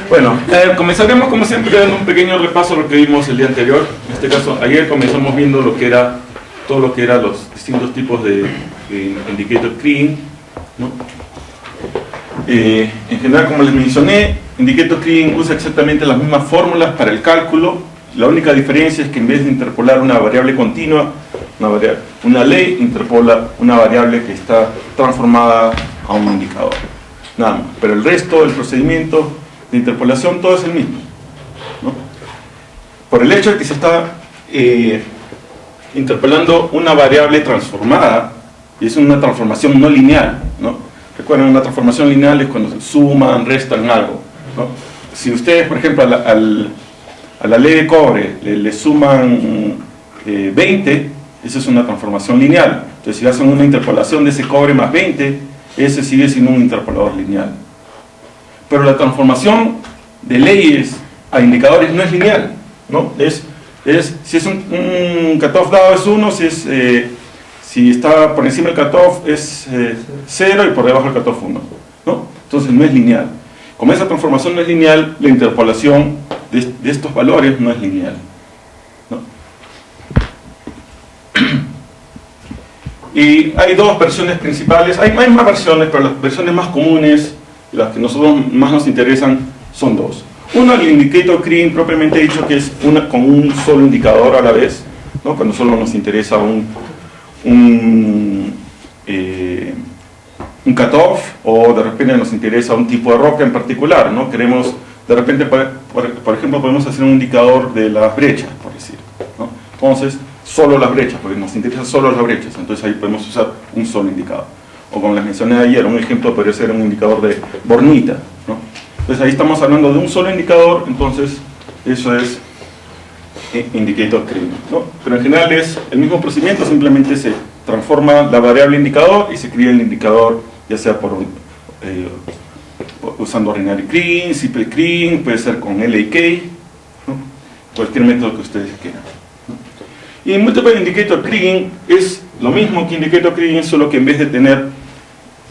Bueno, comenzaremos como siempre dando un pequeño repaso de lo que vimos el día anterior. En este caso, ayer comenzamos viendo lo que era todo lo que eran los distintos tipos de indicator kriging, ¿no? En general, como les mencioné, indicator kriging usa exactamente las mismas fórmulas para el cálculo. La única diferencia es que en vez de interpolar una variable continua, una ley interpola una variable que está transformada a un indicador. Nada más. Pero el resto del procedimiento de interpolación todo es el mismo, ¿no? Por el hecho de que se está interpolando una variable transformada, y es una transformación no lineal, ¿no? Recuerden, una transformación lineal es cuando suman, restan algo, ¿no? Si ustedes, por ejemplo, a la ley de cobre le suman 20, esa es una transformación lineal. Entonces, si hacen una interpolación de ese cobre más 20, ese sigue siendo un interpolador lineal. Pero la transformación de leyes a indicadores no es lineal, ¿no? Si es un cutoff dado es 1, si está por encima del cutoff es 0 y por debajo del cutoff 1, ¿no? Entonces no es lineal. Como esa transformación no es lineal, la interpolación de estos valores no es lineal, ¿no? Y hay dos versiones principales, hay más versiones, pero las versiones más comunes, las que nosotros más nos interesan, son dos. Uno, el indicator kriging propiamente dicho, que es con un solo indicador a la vez, ¿no? Cuando solo nos interesa un cutoff, o de repente nos interesa un tipo de roca en particular, ¿no? Queremos, de repente, por ejemplo, podemos hacer un indicador de las brechas, por decir, ¿no? Entonces, solo las brechas, porque nos interesan solo las brechas, entonces ahí podemos usar un solo indicador. O como les mencioné ayer, un ejemplo podría ser un indicador de bornita, ¿no? Entonces ahí estamos hablando de un solo indicador, entonces eso es indicator kriging, ¿no? Pero en general es el mismo procedimiento, simplemente se transforma la variable indicador y se cría el indicador, ya sea usando ordinary kriging, simple kriging, puede ser con LAK, ¿no? Cualquier método que ustedes quieran, ¿no? Y multiple indicator kriging es lo mismo que indicator kriging, solo que en vez de tener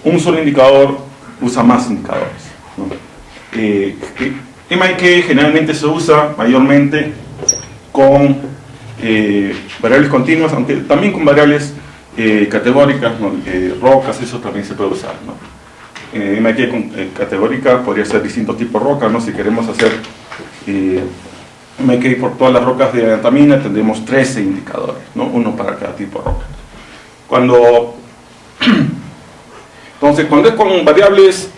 un solo indicador, usa más indicadores, ¿no? MIK generalmente se usa mayormente con variables continuas, aunque también con variables categóricas, ¿no? Rocas, eso también se puede usar, ¿no? MIK con categórica podría ser distintos tipos de rocas, ¿no? Si queremos hacer MIK por todas las rocas de antamina, tendremos 13 indicadores, ¿no? Uno para cada tipo de roca. Entonces, cuando es con variables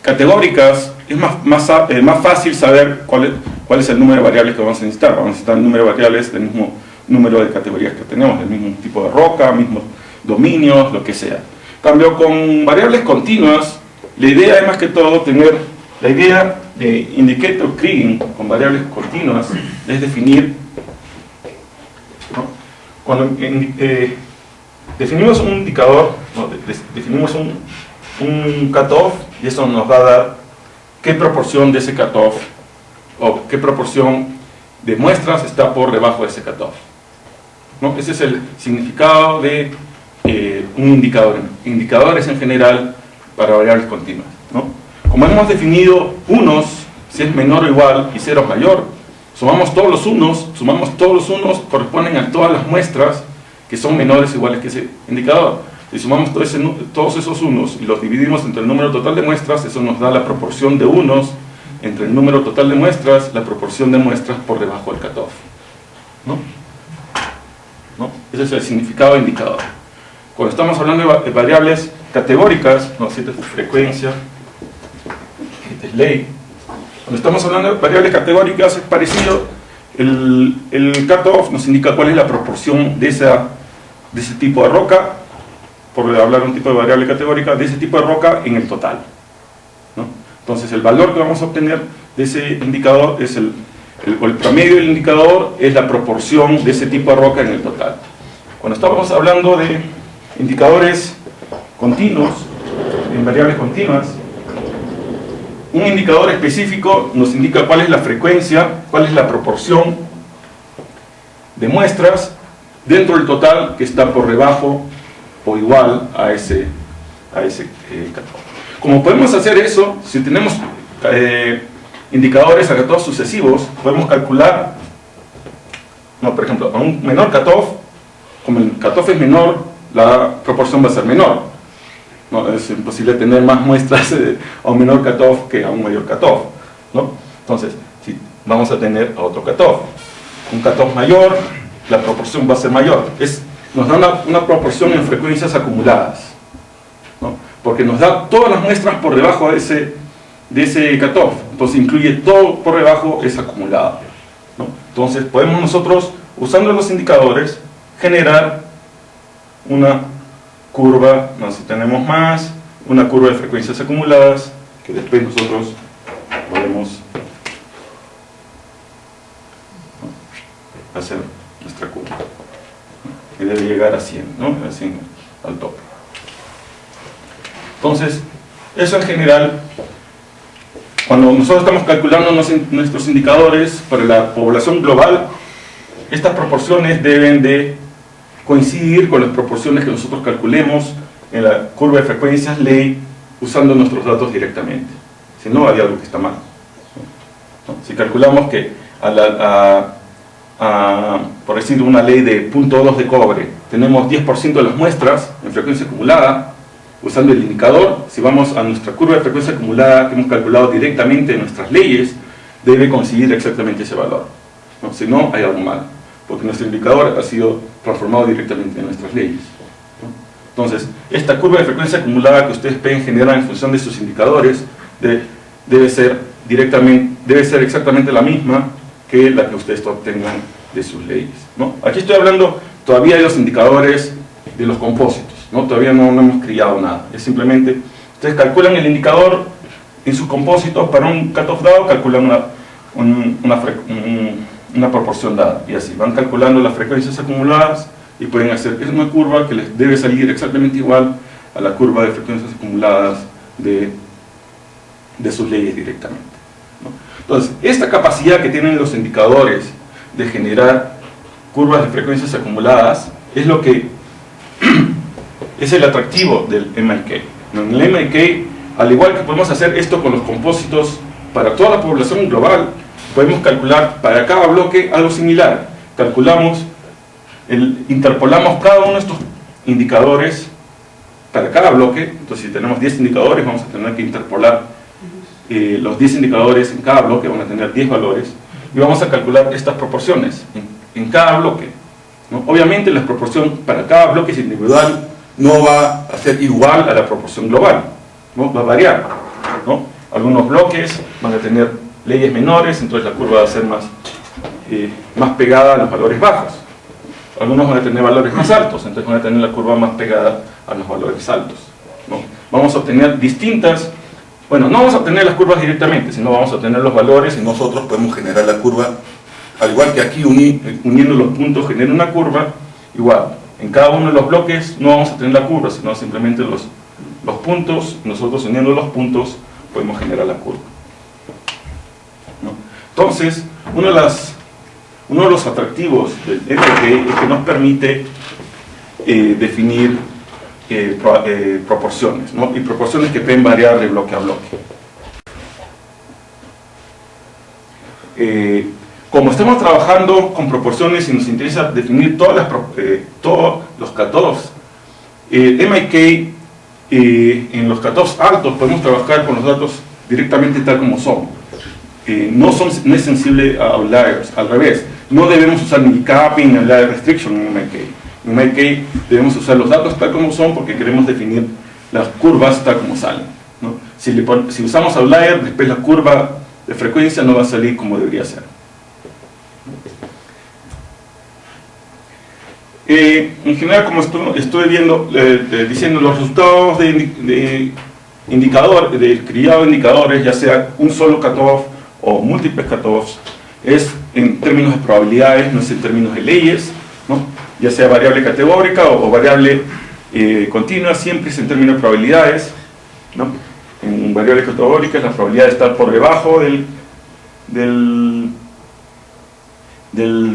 categóricas, es más fácil saber cuál es el número de variables que vamos a necesitar. Vamos a necesitar el número de variables del mismo número de categorías que tenemos, del mismo tipo de roca, mismos dominios, lo que sea. En cambio, con variables continuas, la idea es más que todo tener la idea de indicator kriging con variables continuas, es definir, ¿no? Cuando definimos un indicador, ¿no? Definimos un cutoff, y eso nos va a dar qué proporción de ese cutoff o qué proporción de muestras está por debajo de ese cutoff, ¿no? Ese es el significado de un indicador. Indicadores en general para variables continuas, ¿no? Como hemos definido unos, si es menor o igual y 0 mayor, sumamos todos los unos, corresponden a todas las muestras que son menores o iguales que ese indicador. Si sumamos todos esos unos y los dividimos entre el número total de muestras, eso nos da la proporción de unos entre el número total de muestras, la proporción de muestras por debajo del cutoff, ¿no? Ese es el significado de indicador. Cuando estamos hablando de variables categóricas, no, esta es frecuencia, esta es ley. Cuando estamos hablando de variables categóricas es parecido, el cutoff nos indica cuál es la proporción de ese tipo de roca, por hablar de un tipo de variable categórica, de ese tipo de roca en el total, ¿no? Entonces el valor que vamos a obtener de ese indicador es el promedio del indicador, es la proporción de ese tipo de roca en el total. Cuando estamos hablando de indicadores continuos, en variables continuas, un indicador específico nos indica cuál es la frecuencia, cuál es la proporción de muestras dentro del total que está por debajo o igual a ese cutoff. Como podemos hacer eso, si tenemos indicadores a cutoff sucesivos, podemos calcular, no, por ejemplo, a un menor cutoff, como el cutoff es menor, la proporción va a ser menor. No, es imposible tener más muestras a un menor cutoff que a un mayor cutoff, ¿no? Entonces, si vamos a tener a otro cutoff, un cutoff mayor, la proporción va a ser mayor. Nos da una proporción en frecuencias acumuladas, ¿no? Porque nos da todas las muestras por debajo de ese cutoff. Entonces incluye todo por debajo, es acumulado, ¿no? Entonces podemos nosotros, usando los indicadores, generar una curva, no, si tenemos más, una curva de frecuencias acumuladas, que después nosotros podemos, ¿no?, hacer nuestra curva, ¿no?, y debe llegar a 100, ¿no?, a 100 al tope. Entonces, eso en general, cuando nosotros estamos calculando nuestros indicadores para la población global, estas proporciones deben de coincidir con las proporciones que nosotros calculemos en la curva de frecuencias ley usando nuestros datos directamente. Si no, hay algo que está mal, ¿no? Si calculamos que por decir una ley de 0.2 de cobre, tenemos 10% de las muestras en frecuencia acumulada, usando el indicador, si vamos a nuestra curva de frecuencia acumulada que hemos calculado directamente en nuestras leyes, debe coincidir exactamente ese valor, ¿no? Si no, hay algo mal, porque nuestro indicador ha sido transformado directamente en nuestras leyes, ¿no? Entonces, esta curva de frecuencia acumulada que ustedes pueden generar en función de sus indicadores debe ser exactamente la misma que la que ustedes obtengan de sus leyes, ¿no? Aquí estoy hablando todavía de los indicadores de los compósitos, ¿no? Todavía no hemos criado nada, es simplemente, ustedes calculan el indicador en sus compósitos para un cutoff dado, calculan una proporción dada, y así, van calculando las frecuencias acumuladas y pueden hacer una curva que les debe salir exactamente igual a la curva de frecuencias acumuladas de sus leyes directamente, ¿no? Entonces, esta capacidad que tienen los indicadores de generar curvas de frecuencias acumuladas es lo que es el atractivo del MIK. En el MIK, al igual que podemos hacer esto con los compósitos para toda la población global, podemos calcular para cada bloque algo similar. Interpolamos cada uno de estos indicadores para cada bloque. Entonces, si tenemos 10 indicadores, vamos a tener que interpolar los 10 indicadores en cada bloque, van a tener 10 valores, y vamos a calcular estas proporciones en cada bloque, ¿no? Obviamente la proporción para cada bloque individual no va a ser igual a la proporción global, ¿no? Va a variar, ¿no? Algunos bloques van a tener leyes menores, entonces la curva va a ser más pegada a los valores bajos. Algunos van a tener valores más altos, entonces van a tener la curva más pegada a los valores altos, ¿no? Vamos a obtener no vamos a obtener las curvas directamente, sino vamos a obtener los valores y nosotros podemos generar la curva, al igual que aquí uniendo los puntos genera una curva, igual. En cada uno de los bloques no vamos a tener la curva, sino simplemente los puntos. Nosotros uniendo los puntos podemos generar la curva, ¿no? Entonces, uno de los atractivos del MIK es que nos permite definir proporciones, ¿no? Y proporciones que pueden variar de bloque a bloque. Como estamos trabajando con proporciones y nos interesa definir todos los cutoffs, MIK, en los cutoffs altos podemos trabajar con los datos directamente tal como son. No es sensible a outliers, al revés. No debemos usar ni capping ni outlier restriction en MIK. En MIK debemos usar los datos tal como son porque queremos definir las curvas tal como salen, ¿no? Si usamos outlier, después la curva de frecuencia no va a salir como debería ser. En general, como estoy diciendo, los resultados del criado de indicadores, ya sea un solo cutoff o múltiples cutoffs, es en términos de probabilidades, no es en términos de leyes, ¿no? Ya sea variable categórica o variable continua, siempre es en términos de probabilidades, ¿no? En variables categóricas la probabilidad de estar por debajo del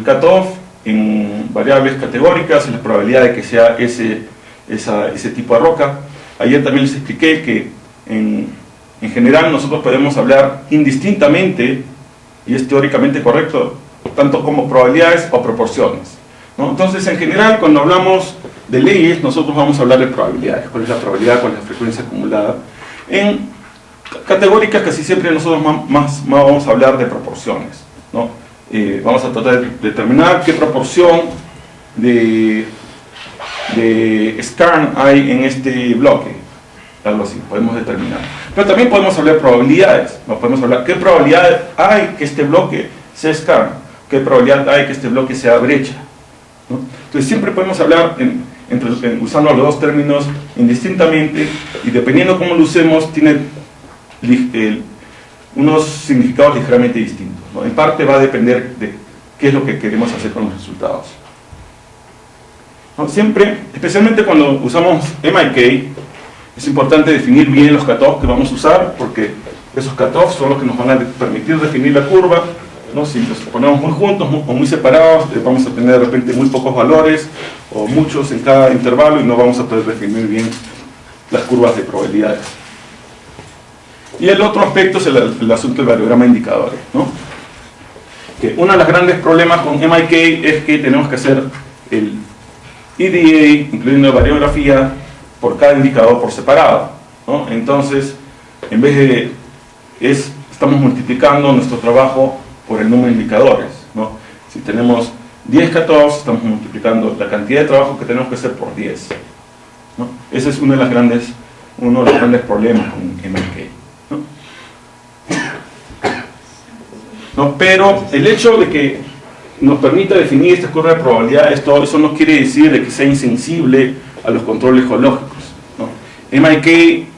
cutoff. En variables categóricas, la probabilidad de que sea ese tipo de roca. Ayer también les expliqué que en En general nosotros podemos hablar indistintamente, y es teóricamente correcto, tanto como probabilidades o proporciones, ¿no? Entonces, en general, cuando hablamos de leyes, nosotros vamos a hablar de probabilidades. ¿Cuál es la probabilidad? ¿Cuál es la frecuencia acumulada? En categóricas casi siempre nosotros más vamos a hablar de proporciones, ¿no? Vamos a tratar de determinar qué proporción de skarn hay en este bloque, algo así, podemos determinar. Pero también podemos hablar de probabilidades, ¿no? Podemos hablar qué probabilidad hay que este bloque sea skarn, qué probabilidad hay que este bloque sea brecha, ¿no? Entonces siempre podemos hablar usando los dos términos indistintamente, y dependiendo cómo lo usemos tiene unos significados ligeramente distintos, ¿no? En parte va a depender de qué es lo que queremos hacer con los resultados, ¿no? Siempre, especialmente cuando usamos MIK, es importante definir bien los cutoffs que vamos a usar, porque esos cutoffs son los que nos van a permitir definir la curva, ¿no? Si los ponemos muy juntos o muy separados, vamos a tener de repente muy pocos valores o muchos en cada intervalo y no vamos a poder definir bien las curvas de probabilidades. Y el otro aspecto es el asunto del variograma de indicadores, ¿no? Que uno de los grandes problemas con MIK es que tenemos que hacer el EDA, incluyendo la variografía, por cada indicador por separado, ¿no? Entonces, en vez de estamos multiplicando nuestro trabajo por el número de indicadores, ¿no? Si tenemos 10 cutoffs, estamos multiplicando la cantidad de trabajo que tenemos que hacer por 10, ¿no? Ese es uno de los grandes problemas con MIK, ¿no? Pero el hecho de que nos permita definir esta curva de probabilidades, todo eso no quiere decir de que sea insensible a los controles geológicos, ¿no? MIK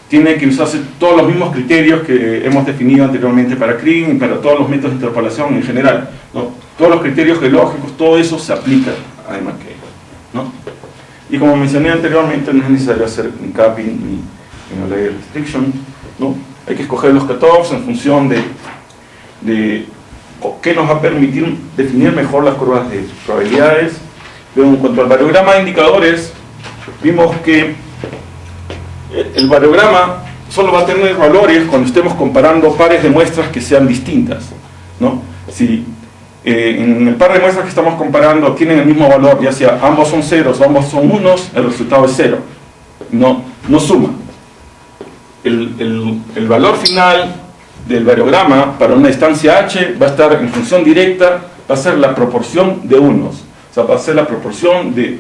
tiene que usarse todos los mismos criterios que hemos definido anteriormente para CRIM y para todos los métodos de interpolación en general, ¿no? Todos los criterios geológicos, todo eso se aplica a MIK, ¿no? Y como mencioné anteriormente, no es necesario hacer ni capping ni layer restriction, ¿no? Hay que escoger los cutoffs en función de qué nos va a permitir definir mejor las curvas de probabilidades. Pero en cuanto al variograma de indicadores, vimos que el variograma solo va a tener valores cuando estemos comparando pares de muestras que sean distintas, ¿no? Si en el par de muestras que estamos comparando tienen el mismo valor, ya sea ambos son ceros o ambos son unos, el resultado es cero, no suma. El valor final del variograma para una distancia h va a estar en función directa, va a ser la proporción de unos, o sea, va a ser la proporción de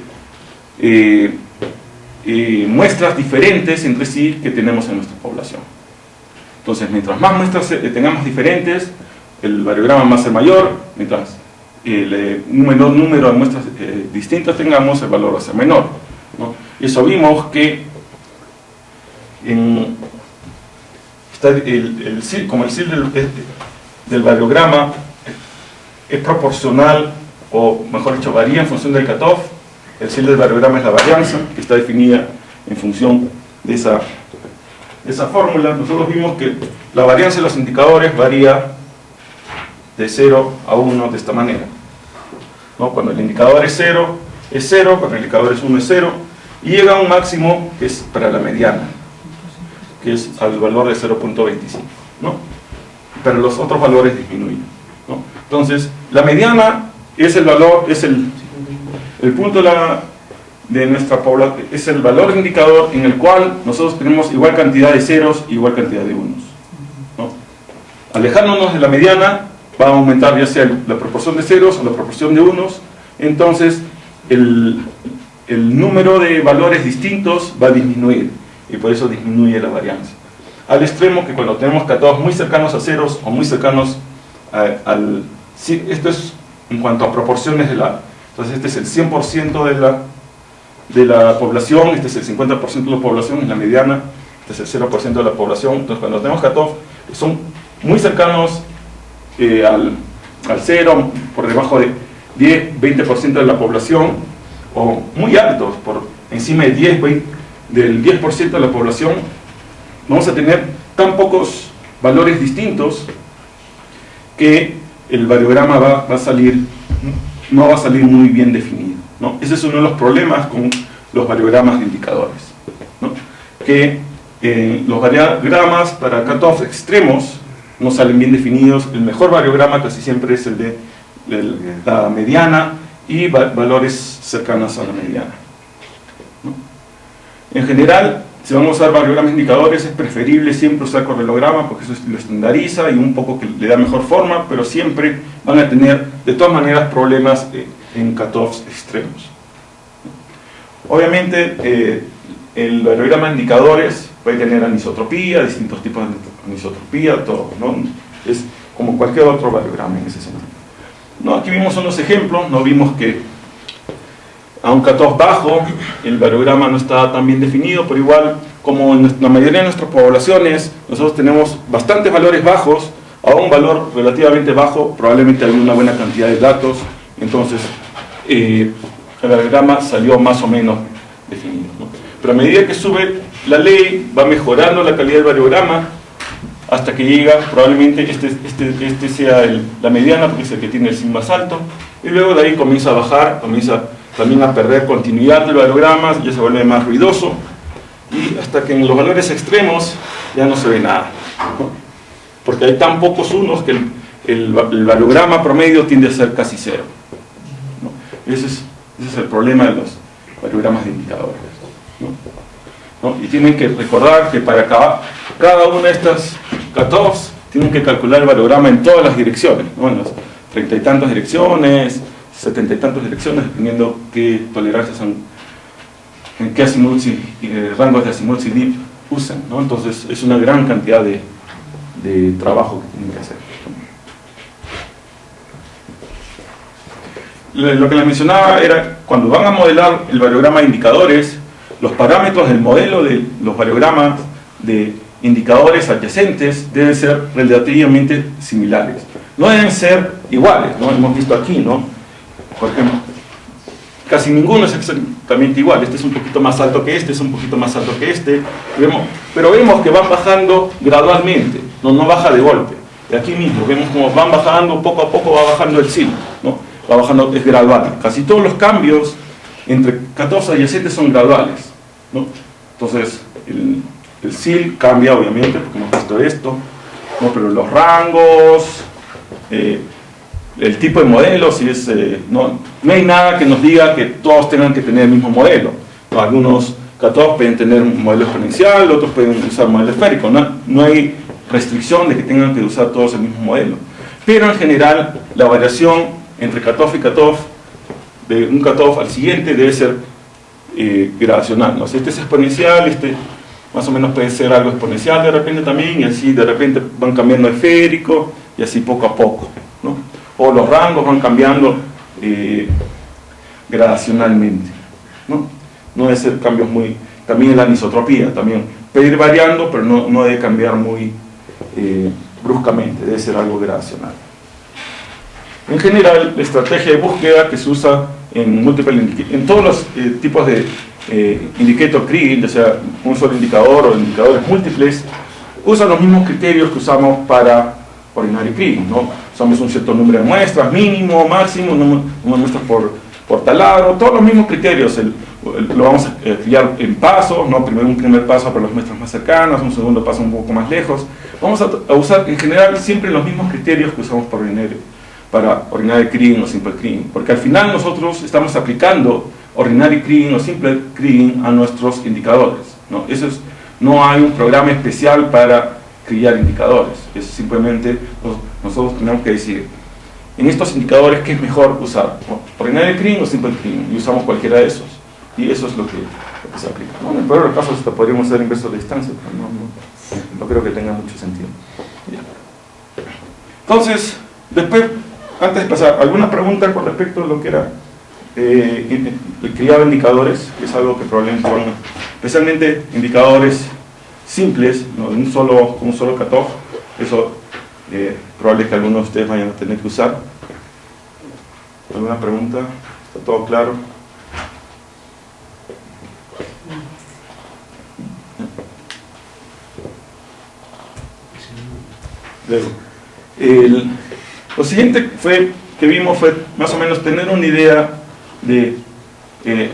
muestras diferentes entre sí que tenemos en nuestra población. Entonces, mientras más muestras tengamos diferentes, el variograma va a ser mayor, mientras el menor número de muestras distintas tengamos, el valor va a ser menor, ¿no? Y eso vimos que como el CIL del variograma es proporcional, o mejor dicho, varía en función del cutoff. El CIL del variograma es la varianza, que está definida en función de esa fórmula. Nosotros vimos que la varianza de los indicadores varía de 0 a 1 de esta manera, ¿no? Cuando el indicador es 0, cuando el indicador es 1 es 0, y llega a un máximo que es para la mediana, que es al valor de 0.25, ¿no? Pero los otros valores disminuyen, ¿no? Entonces, la mediana es el valor, es el punto de nuestra población, es el valor de indicador en el cual nosotros tenemos igual cantidad de ceros y igual cantidad de unos, ¿no? Alejándonos de la mediana, va a aumentar ya sea la proporción de ceros o la proporción de unos, entonces el número de valores distintos va a disminuir, y por eso disminuye la varianza. Al extremo que cuando tenemos cutoffs muy cercanos a ceros o muy cercanos esto es en cuanto a proporciones entonces este es el 100% de la población, este es el 50% de la población, es la mediana, este es el 0% de la población. Entonces cuando tenemos cutoffs que son muy cercanos al cero, por debajo de 10-20% de la población, o muy altos, por encima de del 10% de la población, vamos a tener tan pocos valores distintos que el variograma no va a salir muy bien definido, ¿no? Ese es uno de los problemas con los variogramas de indicadores, ¿no? Que los variogramas para cutoff extremos no salen bien definidos. El mejor variograma casi siempre es el de la mediana y valores cercanos a la mediana, ¿no? En general, si vamos a usar variogramas indicadores, es preferible siempre usar correlograma porque eso lo estandariza y un poco que le da mejor forma, pero siempre van a tener de todas maneras problemas en cutoffs extremos. Obviamente el variograma de indicadores puede tener anisotropía, distintos tipos de anisotropía, todo, ¿no? Es como cualquier otro variograma en ese sentido, ¿no? Aquí vimos unos ejemplos, ¿no? Vimos que a un cutoff bajo el variograma no está tan bien definido, pero igual, como en la mayoría de nuestras poblaciones, nosotros tenemos bastantes valores bajos, a un valor relativamente bajo, probablemente hay una buena cantidad de datos, entonces el variograma salió más o menos definido, ¿no? Pero a medida que sube la ley, va mejorando la calidad del variograma, hasta que llega, probablemente este sea la mediana, porque es el que tiene el sin más alto, y luego de ahí comienza a bajar, comienza también a perder continuidad del variograma, ya se vuelve más ruidoso, y hasta que en los valores extremos ya no se ve nada, ¿no? Porque hay tan pocos unos que el variograma promedio tiende a ser casi cero, ¿no? Ese es el problema de los variogramas de indicadores, ¿no? Y tienen que recordar que para cada una de estas cutoffs tienen que calcular el variograma en todas las direcciones, ¿no? En las 30 y tantas direcciones, 70 y tantas direcciones, dependiendo qué tolerancias son, en qué azimuths y rangos de azimuths y dip usan, ¿no? Entonces es una gran cantidad de trabajo que tienen que hacer. Lo que les mencionaba era, cuando van a modelar el variograma de indicadores, los parámetros del modelo de los variogramas de indicadores adyacentes deben ser relativamente similares. No deben ser iguales, ¿no? Hemos visto aquí, ¿no? Por ejemplo, casi ninguno es exactamente igual. Este es un poquito más alto que este, es un poquito más alto que este. Pero vemos que van bajando gradualmente, no baja de golpe. Y aquí mismo vemos como van bajando, poco a poco va bajando el SIL, ¿no? Va bajando, es gradual. Casi todos los cambios entre cutoffs adyacentes son graduales, ¿no? Entonces, el SIL cambia, obviamente, porque hemos visto esto, ¿no? Pero los rangos, el tipo de modelo, si es, no hay nada que nos diga que todos tengan que tener el mismo modelo, ¿no? Algunos cutoffs pueden tener un modelo exponencial, otros pueden usar modelo esférico, no hay restricción de que tengan que usar todos el mismo modelo. Pero en general, la variación entre cutoff y cutoff, de un cutoff al siguiente, debe ser gradacional, ¿no? Si este es exponencial, este más o menos puede ser algo exponencial de repente también, y así de repente van cambiando a esférico, y así poco a poco, ¿no? O los rangos van cambiando gradacionalmente, ¿no? No debe ser cambios muy... También la anisotropía, también puede ir variando, pero no debe cambiar muy bruscamente, debe ser algo gradacional. En general, la estrategia de búsqueda que se usa en todos los tipos de indicator kriging, ya sea un solo indicador o indicadores múltiples, usan los mismos criterios que usamos para ordinary kriging, ¿no? Usamos un cierto número de muestras, mínimo, máximo, número de muestras por taladro, todos los mismos criterios. Lo vamos a criar en pasos, ¿no? Primero un primer paso para las muestras más cercanas, un segundo paso un poco más lejos. Vamos a usar en general siempre los mismos criterios que usamos para ordinary kriging o simple kriging, porque al final nosotros estamos aplicando ordinary kriging o simple kriging a nuestros indicadores, ¿no? No hay un programa especial para criar indicadores, es simplemente nosotros tenemos que decir en estos indicadores qué es mejor usar, ¿no? Ordinary kriging o simple kriging, y usamos cualquiera de esos, y eso es lo que se aplica, ¿no? En el peor de los casos hasta podríamos hacer inverso de distancia, pero no creo que tenga mucho sentido. Bien. Entonces, después, antes de pasar, ¿alguna pregunta con respecto a lo que era el criado de indicadores? Que es algo que probablemente van a, especialmente indicadores simples, ¿no? un solo cutoff, eso probable que algunos de ustedes vayan a tener que usar. ¿Alguna pregunta? ¿Está todo claro? Luego, lo siguiente que vimos fue más o menos tener una idea de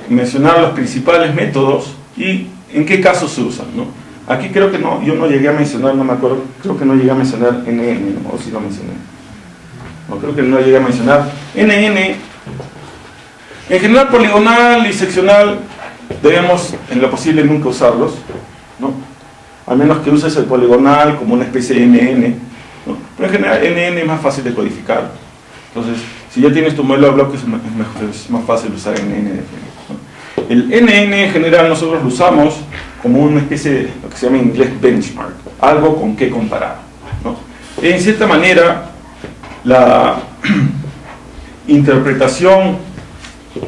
mencionar los principales métodos y en qué casos se usan, ¿no? Aquí creo que no, yo no llegué a mencionar, no me acuerdo, creo que no llegué a mencionar NN, o si lo mencioné. No, creo que no llegué a mencionar. NN, en general poligonal y seccional, debemos en lo posible nunca usarlos, ¿no? A menos que uses el poligonal como una especie de NN, ¿no? Pero en general NN es más fácil de codificar. Entonces, si ya tienes tu modelo de bloques, es más fácil usar NN, ¿no? El NN en general nosotros lo usamos como una especie de lo que se llama en inglés benchmark, algo con qué comparar, ¿no? En cierta manera, la interpretación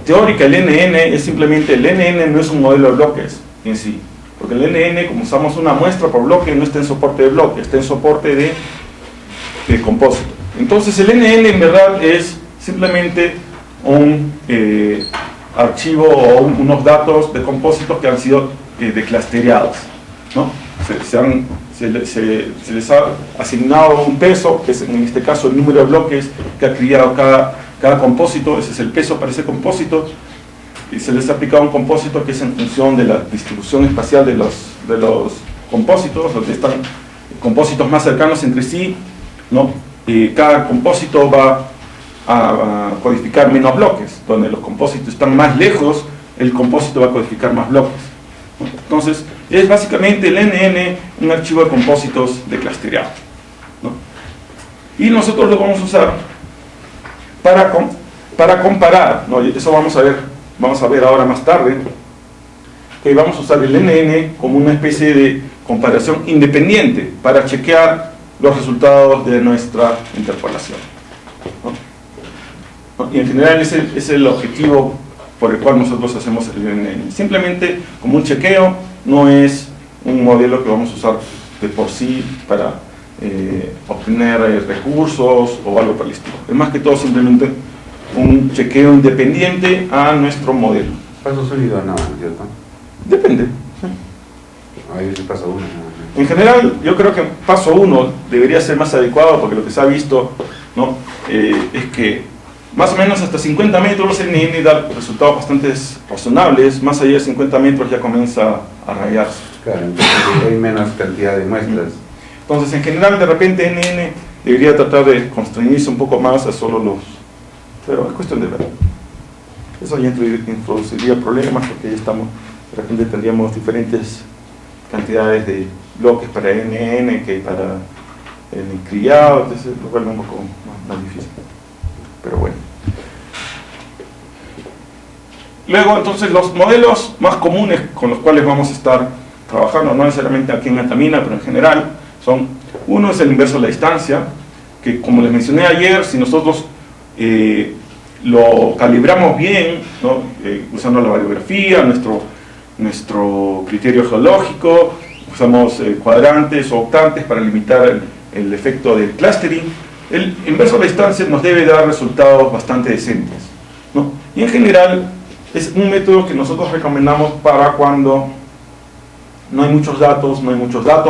teórica del NN es simplemente, el NN no es un modelo de bloques en sí, porque el NN, como usamos una muestra por bloque, no está en soporte de bloque, está en soporte de compósito. Entonces el NN en verdad es simplemente un archivo o unos datos de compósitos que han sido declustereados, ¿no? Se les ha asignado un peso, que es en este caso el número de bloques que ha creado cada compósito. Ese es el peso para ese compósito, y se les ha aplicado un compósito que es en función de la distribución espacial de los compósitos, donde están compósitos más cercanos entre sí, ¿no? Y cada compósito va a codificar menos bloques, donde los compósitos están más lejos, el compósito va a codificar más bloques. Entonces, es básicamente el NN un archivo de compósitos declustereado, ¿no? Y nosotros lo vamos a usar para comparar, ¿no? Eso vamos a ver ahora más tarde, que vamos a usar el NN como una especie de comparación independiente para chequear los resultados de nuestra interpolación, ¿no? Y en general ese es el objetivo por el cual nosotros hacemos el NN. Simplemente como un chequeo, no es un modelo que vamos a usar de por sí para obtener recursos o algo por el estilo. Es más que todo simplemente un chequeo independiente a nuestro modelo. ¿Paso sólido o no, cierto? Depende. ¿Sí? Ahí dice paso 1. En general, yo creo que paso 1 debería ser más adecuado, porque lo que se ha visto, ¿no? Es que más o menos hasta 50 metros el NN da resultados bastante razonables. Más allá de 50 metros ya comienza a rayarse. Claro, entonces hay menos cantidad de muestras. Entonces, en general, de repente NN debería tratar de constreñirse un poco más a solo los... Pero es cuestión de ver. Eso ya introduciría problemas, porque ya estamos... De repente tendríamos diferentes cantidades de bloques para NN que para el criado, entonces lo vuelve un poco más difícil. Pero bueno. Luego, entonces, los modelos más comunes con los cuales vamos a estar trabajando, no necesariamente aquí en Altamira, pero en general, uno es el inverso de la distancia, que como les mencioné ayer, si nosotros lo calibramos bien, ¿no? Usando la variografía, nuestro criterio geológico, usamos cuadrantes o octantes para limitar el efecto del clustering, el inverso de la distancia nos debe dar resultados bastante decentes, ¿no? Y en general es un método que nosotros recomendamos para cuando no hay muchos datos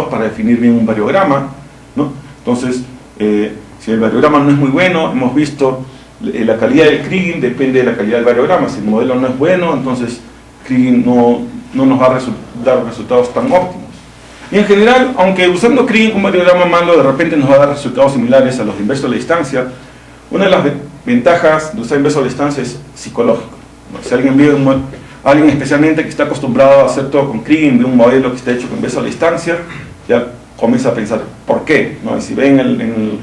para definir bien un variograma, ¿no? Entonces, si el variograma no es muy bueno, hemos visto la calidad del kriging depende de la calidad del variograma. Si el modelo no es bueno, entonces kriging no nos va a dar resultados tan óptimos. Y en general, aunque usando kriging con variograma malo de repente nos va a dar resultados similares a los de inverso de la distancia, una de las ventajas de usar inverso de la distancia es psicológico, ¿no? Si alguien ve alguien especialmente que está acostumbrado a hacer todo con kriging, ve un modelo que está hecho con inverso de la distancia, ya comienza a pensar, ¿por qué? ¿No? Y si ven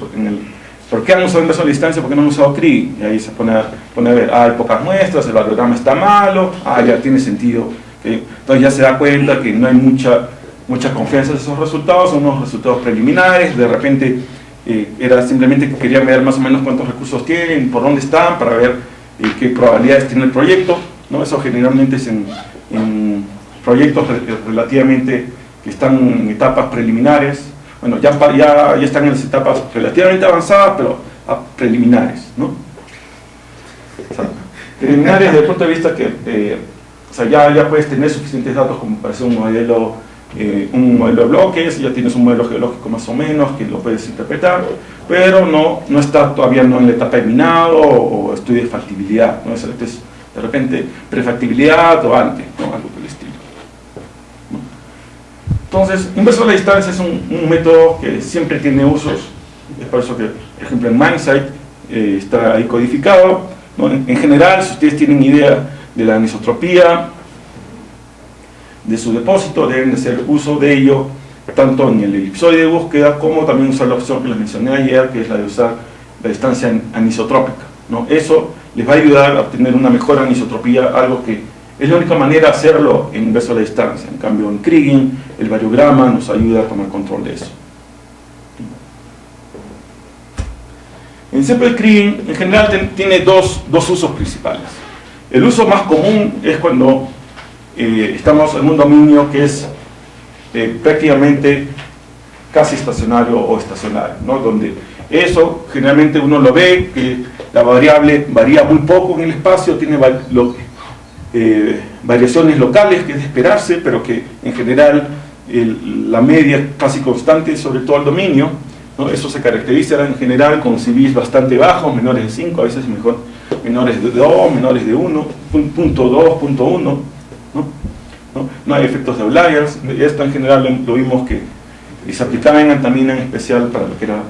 ¿por qué han usado inverso de la distancia? ¿Por qué no han usado kriging? Y ahí se pone a ver, hay pocas muestras, el variograma está malo, ya tiene sentido. Entonces ya se da cuenta que no hay mucha confianza en esos resultados, son unos resultados preliminares, de repente era simplemente que querían ver más o menos cuántos recursos tienen, por dónde están, para ver qué probabilidades tiene el proyecto, ¿no? Eso generalmente es en proyectos relativamente que están en etapas preliminares. Bueno, ya están en las etapas relativamente avanzadas, pero preliminares, ¿no? O sea, preliminares desde el punto de vista que o sea, ya puedes tener suficientes datos como para hacer un modelo de bloques, ya tienes un modelo geológico más o menos que lo puedes interpretar, pero no está todavía en la etapa de minado o estudio de factibilidad, ¿no? Es de repente prefactibilidad o antes, ¿no? Algo por el estilo, ¿no? Entonces, inversor a la distancia es un método que siempre tiene usos. Es por eso que, por ejemplo, en MindSight está ahí codificado, ¿no? En general, si ustedes tienen idea de la anisotropía de su depósito, deben de hacer uso de ello tanto en el elipsoide de búsqueda como también usar la opción que les mencioné ayer, que es la de usar la distancia anisotrópica, ¿no? Eso les va a ayudar a obtener una mejor anisotropía, algo que es la única manera de hacerlo en inverso a la distancia. En cambio, en Kriging, el variograma nos ayuda a tomar control de eso. En Simple Kriging, en general, tiene dos usos principales. El uso más común es cuando estamos en un dominio que es prácticamente casi estacionario o estacionario, ¿no? Donde eso generalmente uno lo ve, que la variable varía muy poco en el espacio, tiene variaciones locales, que es de esperarse, pero que en general la media es casi constante sobre todo el dominio, ¿no? Eso se caracteriza en general con CVs bastante bajos, menores de 5, a veces mejor menores de 2, menores de 1, punto 2, punto 1, ¿no? Hay efectos de outliers. Esto en general lo vimos que se aplicaba en antamina, en especial para lo que era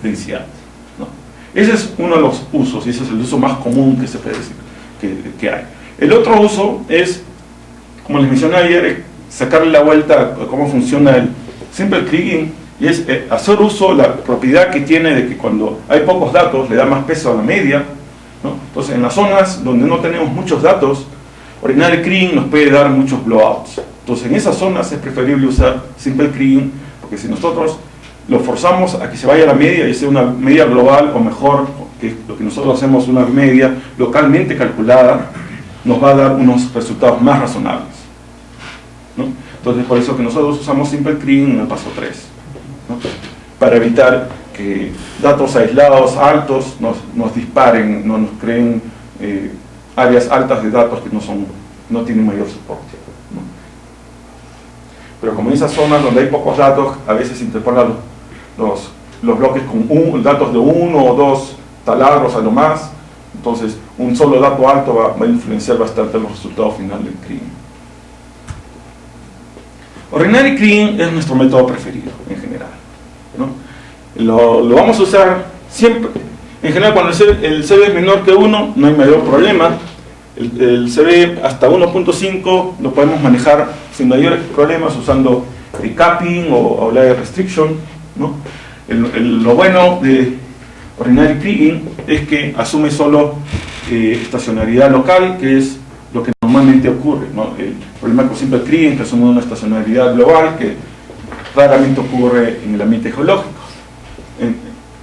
densidad, ¿no? Ese es uno de los usos, y ese es el uso más común que se puede decir que hay. El otro uso es, como les mencioné ayer, sacarle la vuelta a cómo funciona el Simple Kriging, y es hacer uso de la propiedad que tiene de que cuando hay pocos datos le da más peso a la media, ¿no? Entonces, en las zonas donde no tenemos muchos datos, Ordinary Kriging nos puede dar muchos blowouts. Entonces, en esas zonas es preferible usar Simple Kriging, porque si nosotros lo forzamos a que se vaya a la media y sea una media global, o mejor, que lo que nosotros hacemos una media localmente calculada, nos va a dar unos resultados más razonables, ¿no? Entonces, por eso que nosotros usamos Simple Kriging en el paso 3, ¿no? Para evitar que datos aislados altos nos disparen, no nos creen áreas altas de datos que no tienen mayor soporte, ¿no? Pero como en esas zonas donde hay pocos datos, a veces se interpolan los bloques con datos de 1 o 2 taladros a lo más. Entonces, un solo dato alto va a influenciar bastante los resultados finales del Kriging. Ordinary Kriging es nuestro método preferido, en general, ¿no? Lo vamos a usar siempre. En general, cuando el CV es menor que 1, no hay mayor problema. El CV hasta 1.5 lo podemos manejar sin mayores problemas usando capping o outlier restriction, ¿no? Lo bueno de Ordinary Kriging es que asume solo estacionalidad local, que es lo que normalmente ocurre, ¿no? El problema con Simple Kriging, que asume una estacionalidad global que raramente ocurre en el ambiente geológico.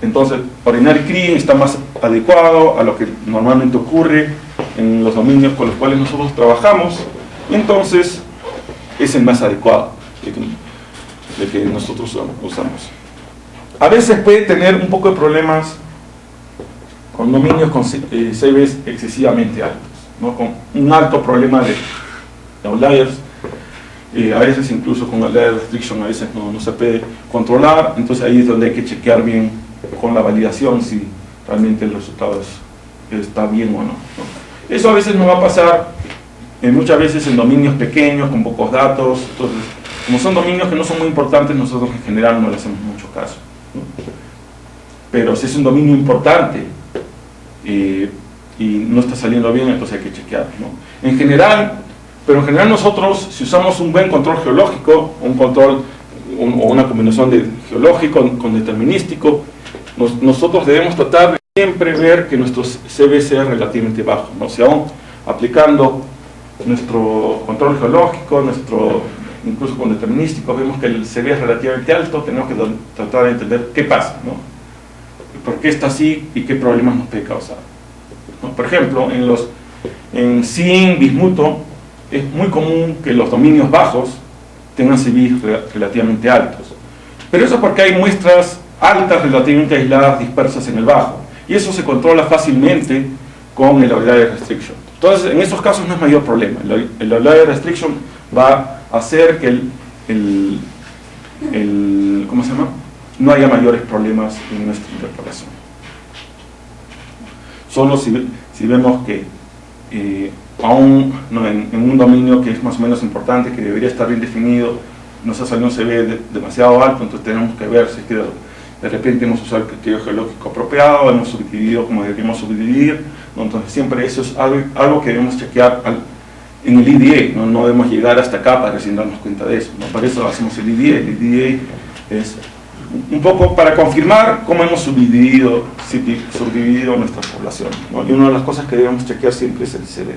Entonces, Ordinary Kriging está más adecuado a lo que normalmente ocurre en los dominios con los cuales nosotros trabajamos, y entonces es el más adecuado de que nosotros usamos. A veces puede tener un poco de problemas con dominios con CVs excesivamente altos, ¿no? Con un alto problema de outliers, a veces incluso con outlier restriction a veces no se puede controlar. Entonces ahí es donde hay que chequear bien con la validación si realmente el resultado está bien o no, ¿no? Eso a veces nos va a pasar muchas veces en dominios pequeños con pocos datos. Entonces, como son dominios que no son muy importantes, nosotros en general no le hacemos mucho caso, ¿no? Pero si es un dominio importante y no está saliendo bien, entonces hay que chequear, ¿no? En general nosotros, si usamos un buen control geológico, un control o una combinación de geológico con determinístico, nosotros debemos tratar de siempre ver que nuestro CV sea relativamente bajo, ¿no? Si aún aplicando nuestro control geológico, incluso con determinístico, vemos que el CV es relativamente alto, tenemos que tratar de entender qué pasa, ¿no? ¿Por qué está así y qué problemas nos puede causar, ¿no? Por ejemplo, en zinc, bismuto, es muy común que los dominios bajos tengan CVs relativamente altos. Pero eso es porque hay muestras altas relativamente aisladas dispersas en el bajo. Y eso se controla fácilmente con el outlier restriction. Entonces, en esos casos no es mayor problema. El outlier restriction va a hacer que ¿cómo se llama? No haya mayores problemas en nuestra interpolación. Solo si vemos que aún en un dominio que es más o menos importante, que debería estar bien definido, nos ha salido un CV demasiado alto, entonces tenemos que ver si es que de repente hemos usado el criterio geológico apropiado, hemos subdividido como deberíamos subdividir, ¿no? Entonces siempre eso es algo que debemos chequear en el EDA, ¿no? No debemos llegar hasta acá para recién darnos cuenta de eso, ¿no? Para eso hacemos el EDA es un poco para confirmar cómo hemos subdividido nuestra población, ¿no? Y una de las cosas que debemos chequear siempre es el CV.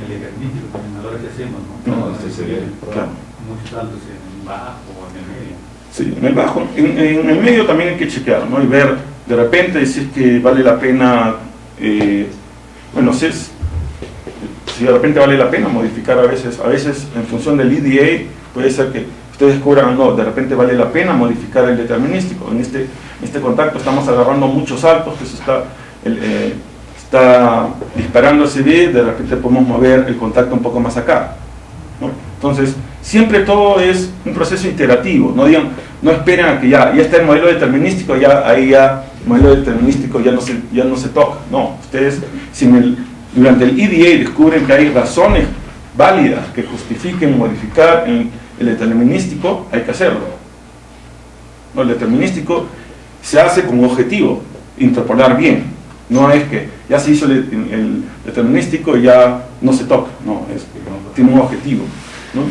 El ejercicio también, a la hora que hacemos, ¿no? No, este CV, claro. Muchos saltos en el bajo o en el medio. Sí, en el bajo, en el medio también hay que chequear, ¿no? Y ver de repente si es que vale la pena, bueno, si de repente vale la pena modificar a veces en función del EDA puede ser que ustedes descubran, no, de repente vale la pena modificar el determinístico. En este contacto estamos agarrando muchos saltos, que se está disparando el CD, de repente podemos mover el contacto un poco más acá, ¿no? Entonces, siempre todo es un proceso iterativo, no esperen a que ya está el modelo determinístico, el modelo determinístico ya no se toca. No, ustedes durante el EDA descubren que hay razones válidas que justifiquen modificar el determinístico, hay que hacerlo. No, el determinístico se hace con objetivo, interpolar bien. No es que ya se hizo el determinístico y ya no se toca. No, tiene un objetivo, ¿no?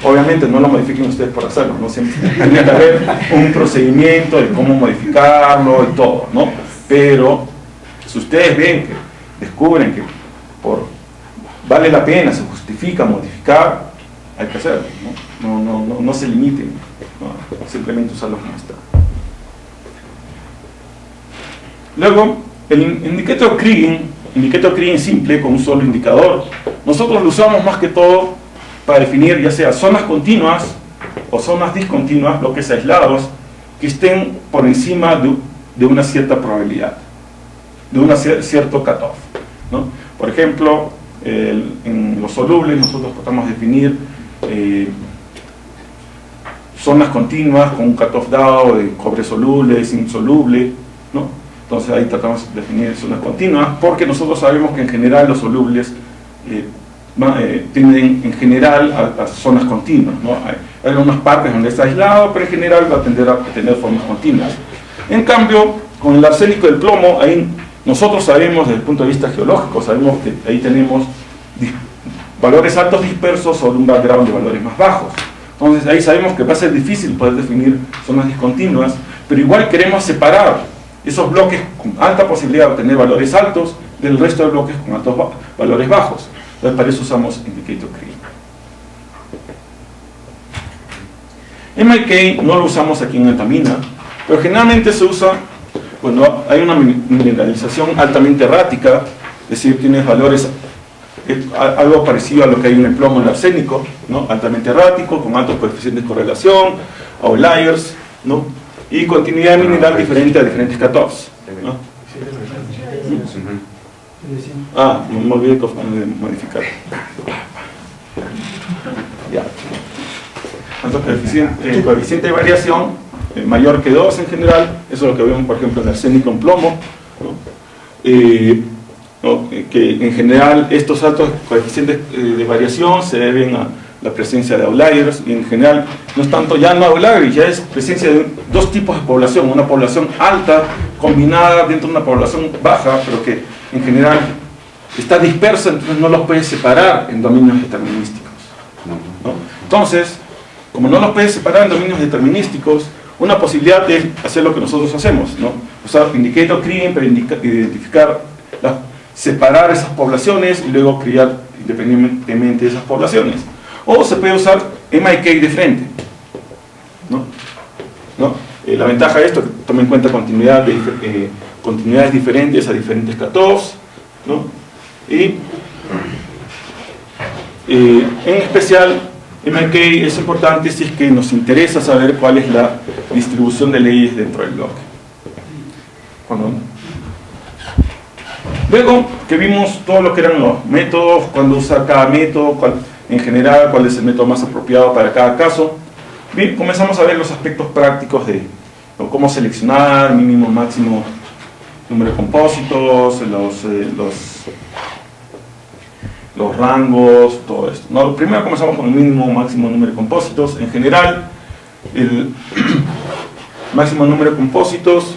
Obviamente no lo modifiquen ustedes por hacerlo, ¿no? Siempre tiene que haber un procedimiento de cómo modificarlo y todo, ¿no? Pero si ustedes ven que descubren que vale la pena, se justifica modificar, hay que hacerlo, ¿no? No se limiten, ¿no? Simplemente usarlo como está. Luego, el indicator Kriging simple con un solo indicador, nosotros lo usamos más que todo para definir ya sea zonas continuas o zonas discontinuas, bloques aislados, que estén por encima de una cierta probabilidad, de un cierto cutoff, ¿no? Por ejemplo, en los solubles nosotros tratamos de definir zonas continuas con un cutoff dado de cobre soluble, insoluble, ¿no? Entonces ahí tratamos de definir zonas continuas, porque nosotros sabemos que en general los solubles tienden en general a zonas continuas, ¿no? Hay algunas partes donde está aislado, pero en general va a tender a tener formas continuas. En cambio, con el arsénico del plomo, ahí nosotros sabemos desde el punto de vista geológico, sabemos que ahí tenemos valores altos dispersos sobre un background de valores más bajos. Entonces ahí sabemos que va a ser difícil poder definir zonas discontinuas, pero igual queremos separar esos bloques con alta posibilidad de obtener valores altos del resto de bloques con altos valores bajos. Entonces para eso usamos indicator Kriging. MIK no lo usamos aquí en Altamina, pero generalmente se usa cuando hay una mineralización altamente errática, es decir, tienes valores algo parecido a lo que hay en el plomo, en el arsénico, ¿no? Altamente errático, con altos coeficientes de correlación, outliers, ¿no? Y continuidad mineral diferente a diferentes cutoffs, ¿no? Me olvidé de modificar. Ya. Entonces, el coeficiente de variación mayor que 2 en general, eso es lo que vemos por ejemplo en arsénico en plomo, ¿no? Que en general estos altos coeficientes de variación se deben a la presencia de outliers, y en general no es tanto ya no outliers, ya es presencia de dos tipos de población, una población alta combinada dentro de una población baja, pero que en general está dispersa, entonces no los puedes separar en dominios determinísticos, ¿no? Entonces, como no los puedes separar en dominios determinísticos, una posibilidad es hacer lo que nosotros hacemos, ¿no? Usar indicator Kriging para identificar, separar esas poblaciones y luego criar independientemente de esas poblaciones. O se puede usar MIK de frente, ¿no? La ventaja de esto es que toma en cuenta continuidades diferentes a diferentes cutoffs, ¿no? Y en especial MIK es importante si es que nos interesa saber cuál es la distribución de leyes dentro del bloque. Luego que vimos todo lo que eran los métodos, cuándo usar cada método, en general cuál es el método más apropiado para cada caso, bien, comenzamos a ver los aspectos prácticos de cómo seleccionar, mínimo, máximo número de compósitos, los rangos, todo esto, ¿no? Primero comenzamos con el mínimo o máximo número de compósitos. En general, el máximo número de compósitos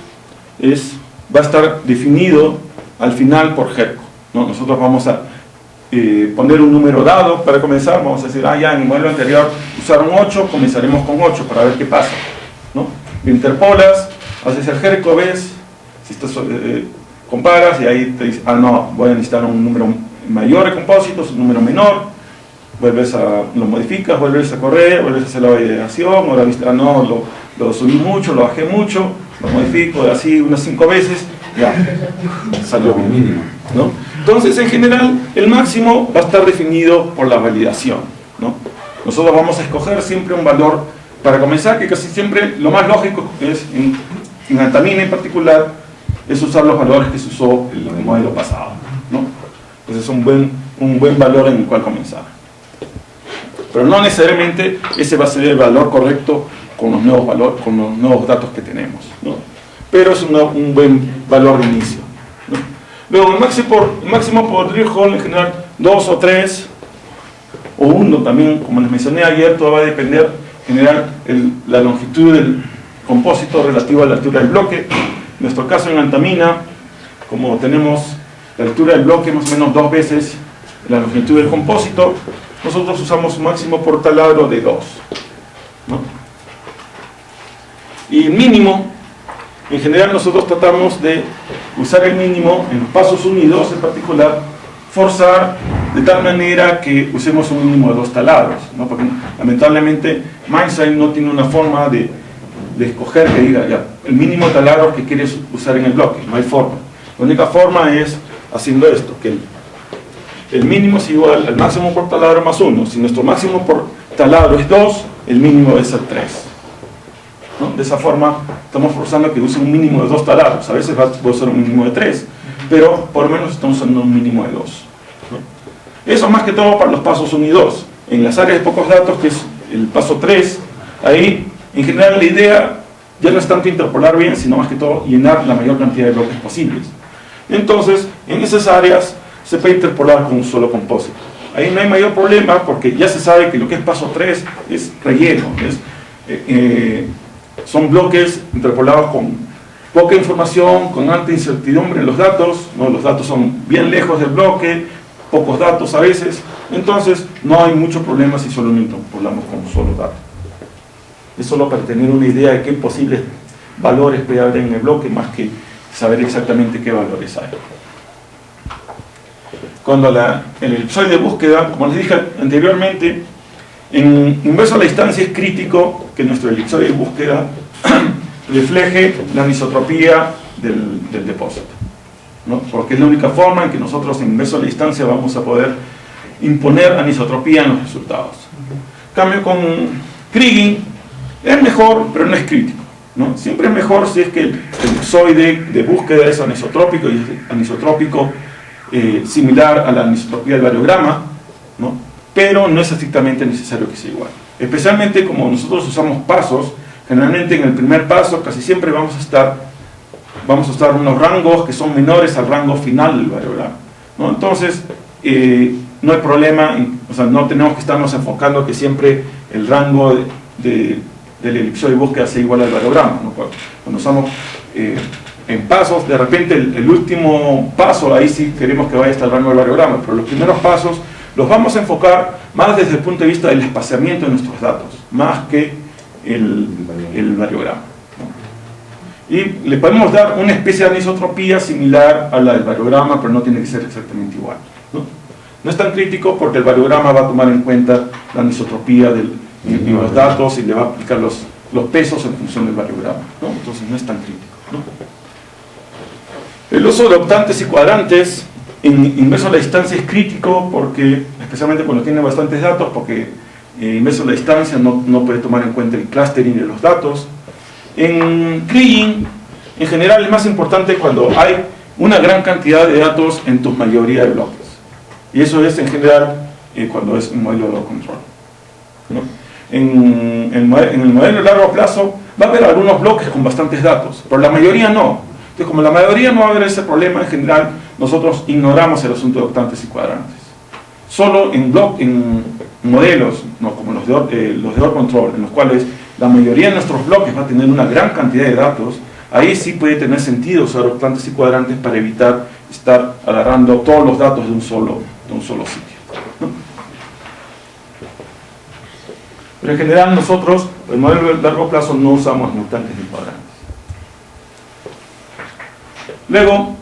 va a estar definido al final por GERCO, ¿no? Nosotros vamos a poner un número dado para comenzar. Vamos a decir, ya en el modelo anterior usaron 8, comenzaremos con 8 para ver qué pasa, ¿no? Interpolas, haces el GERCO, ves, si estás, comparas y ahí te dice, no, voy a necesitar un número mayor de compósitos, un número menor, lo modificas, vuelves a correr, vuelves a hacer la validación, ahora viste, no, lo subí mucho, lo bajé mucho, lo modifico así unas 5 veces, ya, salió bien, mínimo, ¿no? Entonces, en general, el máximo va a estar definido por la validación, ¿no? Nosotros vamos a escoger siempre un valor para comenzar, que casi siempre lo más lógico es, en Antamina en particular, es usar los valores que se usó en el modelo pasado, ¿no? Entonces es un buen valor en el cual comenzar. Pero no necesariamente ese va a ser el valor correcto con los nuevos datos que tenemos, ¿no? Pero es un buen valor de inicio, ¿no? Luego el máximo por drill hole en general 2 o 3 o 1 también, como les mencioné ayer, todo va a depender en general la longitud del compósito relativa a la altura del bloque. En nuestro caso en Antamina, como tenemos la altura del bloque más o menos 2 veces la longitud del compósito, nosotros usamos un máximo por taladro de 2, ¿no? Y el mínimo, en general nosotros tratamos de usar el mínimo en los pasos 1 y 2 en particular, forzar de tal manera que usemos un mínimo de 2 taladros, ¿no? Porque lamentablemente Mindsight no tiene una forma de escoger que diga ya el mínimo de taladros que quieres usar en el bloque, no hay forma. La única forma es haciendo esto, que el mínimo es igual al máximo por taladro más 1. Si nuestro máximo por taladro es 2, el mínimo es el 3, ¿no? De esa forma estamos forzando que use un mínimo de 2 taladros. A veces va a usar un mínimo de 3, pero por lo menos estamos usando un mínimo de 2, ¿no? Eso más que todo para los pasos 1 y 2. En las áreas de pocos datos, que es el paso 3, ahí en general la idea ya no es tanto interpolar bien, sino más que todo llenar la mayor cantidad de bloques posibles. Entonces, en esas áreas se puede interpolar con un solo compósito. Ahí no hay mayor problema porque ya se sabe que lo que es paso 3 es relleno, son bloques interpolados con poca información, con alta incertidumbre en los datos, ¿no? Los datos son bien lejos del bloque, pocos datos a veces, entonces no hay mucho problema si solo interpolamos con un solo dato. Es solo para tener una idea de qué posibles valores puede haber en el bloque, más que saber exactamente qué valores hay. Cuando el elipsoide de búsqueda, como les dije anteriormente, en inverso a la distancia es crítico que nuestro elipsoide de búsqueda refleje la anisotropía del depósito, ¿no? Porque es la única forma en que nosotros en inverso a la distancia vamos a poder imponer anisotropía en los resultados. En cambio con Kriging es mejor, pero no es crítico, ¿no? Siempre es mejor si es que el elipsoide de búsqueda es anisotrópico y es anisotrópico similar a la anisotropía del variograma, ¿no? Pero no es estrictamente necesario que sea igual. Especialmente como nosotros usamos pasos, generalmente en el primer paso casi siempre vamos a estar en unos rangos que son menores al rango final del variograma, ¿no? Entonces, no hay problema, o sea, no tenemos que estarnos enfocando que siempre el rango del elipsoide de búsqueda sea igual al variograma, ¿no? Cuando usamos en pasos, de repente el último paso, ahí sí queremos que vaya hasta el rango del variograma, pero los primeros pasos los vamos a enfocar más desde el punto de vista del espaciamiento de nuestros datos, más que el variograma, ¿no? Y le podemos dar una especie de anisotropía similar a la del variograma, pero no tiene que ser exactamente igual, ¿no? No es tan crítico porque el variograma va a tomar en cuenta la anisotropía en los datos y le va a aplicar los pesos en función del variograma, ¿no? Entonces no es tan crítico, ¿no? El uso de octantes y cuadrantes en inverso a la distancia es crítico porque, especialmente cuando tiene bastantes datos, porque inverso a la distancia no puede tomar en cuenta el clustering de los datos. En Kriging, en general es más importante cuando hay una gran cantidad de datos en tu mayoría de bloques. Y eso es en general cuando es un modelo de load control, ¿no? En el modelo de largo plazo va a haber algunos bloques con bastantes datos, pero la mayoría no. Entonces, como la mayoría no va a haber ese problema, en general nosotros ignoramos el asunto de octantes y cuadrantes. solo en modelos, ¿no?, como los de Ore Control, en los cuales la mayoría de nuestros bloques va a tener una gran cantidad de datos, ahí sí puede tener sentido usar octantes y cuadrantes para evitar estar agarrando todos los datos de un solo sitio, ¿no? Pero en general nosotros, el modelo de largo plazo, no usamos ni octantes ni cuadrantes. Luego,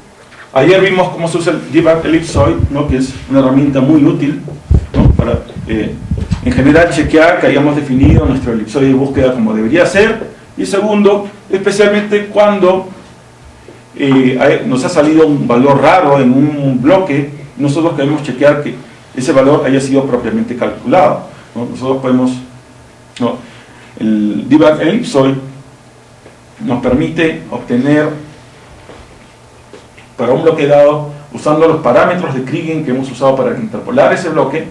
ayer vimos cómo se usa el debug ellipsoid, ¿no?, que es una herramienta muy útil, ¿no?, para en general chequear que hayamos definido nuestro elipsoide de búsqueda como debería ser, y segundo, especialmente cuando nos ha salido un valor raro en un bloque, nosotros queremos chequear que ese valor haya sido propiamente calculado, ¿no? Nosotros podemos, ¿no?, el debug ellipsoid nos permite obtener para un bloque dado, usando los parámetros de Kriging que hemos usado para interpolar ese bloque,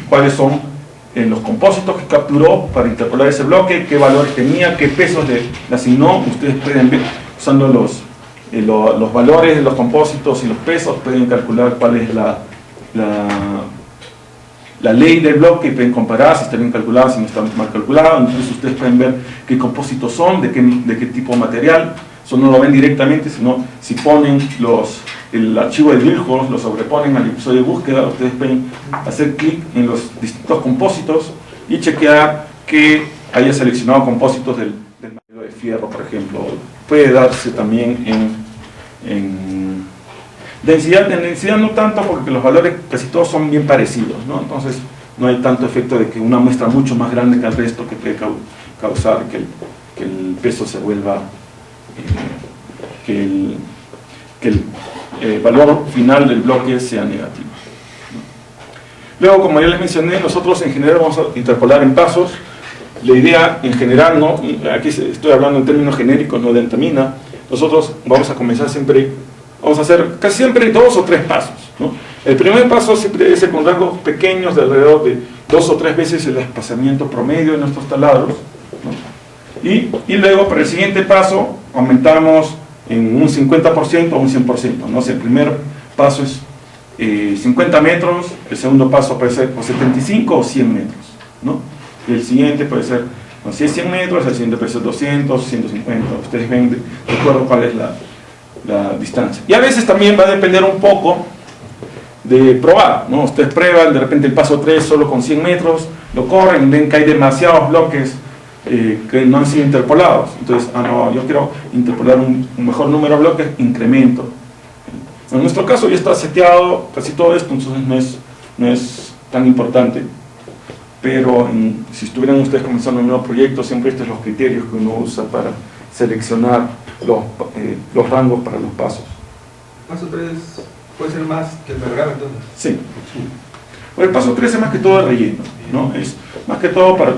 cuáles son los compósitos que capturó para interpolar ese bloque, qué valores tenía, qué pesos le asignó. Ustedes pueden ver, usando los valores de los compósitos y los pesos, pueden calcular cuál es la ley del bloque, y pueden comparar si está bien calculado, si no está mal calculado. Entonces ustedes pueden ver qué compósitos son, de qué tipo de material. Eso no lo ven directamente, sino si ponen el archivo de Virchow, lo sobreponen al elipsoide de búsqueda, ustedes pueden hacer clic en los distintos compósitos y chequear que haya seleccionado compósitos del material de fierro, por ejemplo. Puede darse también en densidad. En densidad no tanto, porque los valores casi todos son bien parecidos, ¿no? Entonces no hay tanto efecto de que una muestra mucho más grande que el resto que puede causar que el peso se vuelva, que el valor final del bloque sea negativo. Luego, como ya les mencioné, nosotros en general vamos a interpolar en pasos. La idea en general, ¿no?, aquí estoy hablando en términos genéricos, no de entamina. Nosotros vamos a comenzar siempre, vamos a hacer casi siempre 2 o 3 pasos, ¿no? El primer paso siempre es con rasgos pequeños de alrededor de 2 o 3 veces el desplazamiento promedio de nuestros taladros, ¿no? Y luego, para el siguiente paso, aumentamos en un 50% o un 100%, ¿no? O sea, el primer paso es 50 metros, el segundo paso puede ser por 75 o 100 metros, ¿no? Y el siguiente puede ser, no, si es 100 metros, el siguiente puede ser 200, 150, ustedes ven de acuerdo cuál es la distancia. Y a veces también va a depender un poco de probar, ¿no? Ustedes prueban, de repente el paso 3 solo con 100 metros, lo corren, ven que hay demasiados bloques que no han sido interpolados. Entonces, no, yo quiero interpolar un mejor número de bloques, incremento. En nuestro caso ya está seteado casi todo esto, entonces no es tan importante. Pero si estuvieran ustedes comenzando un nuevo proyecto, siempre estos son los criterios que uno usa para seleccionar los rangos para los pasos. Paso 3 puede ser más que el vergara, entonces. Sí. Bueno, el paso 3 es más que todo de relleno, ¿no? Es más que todo para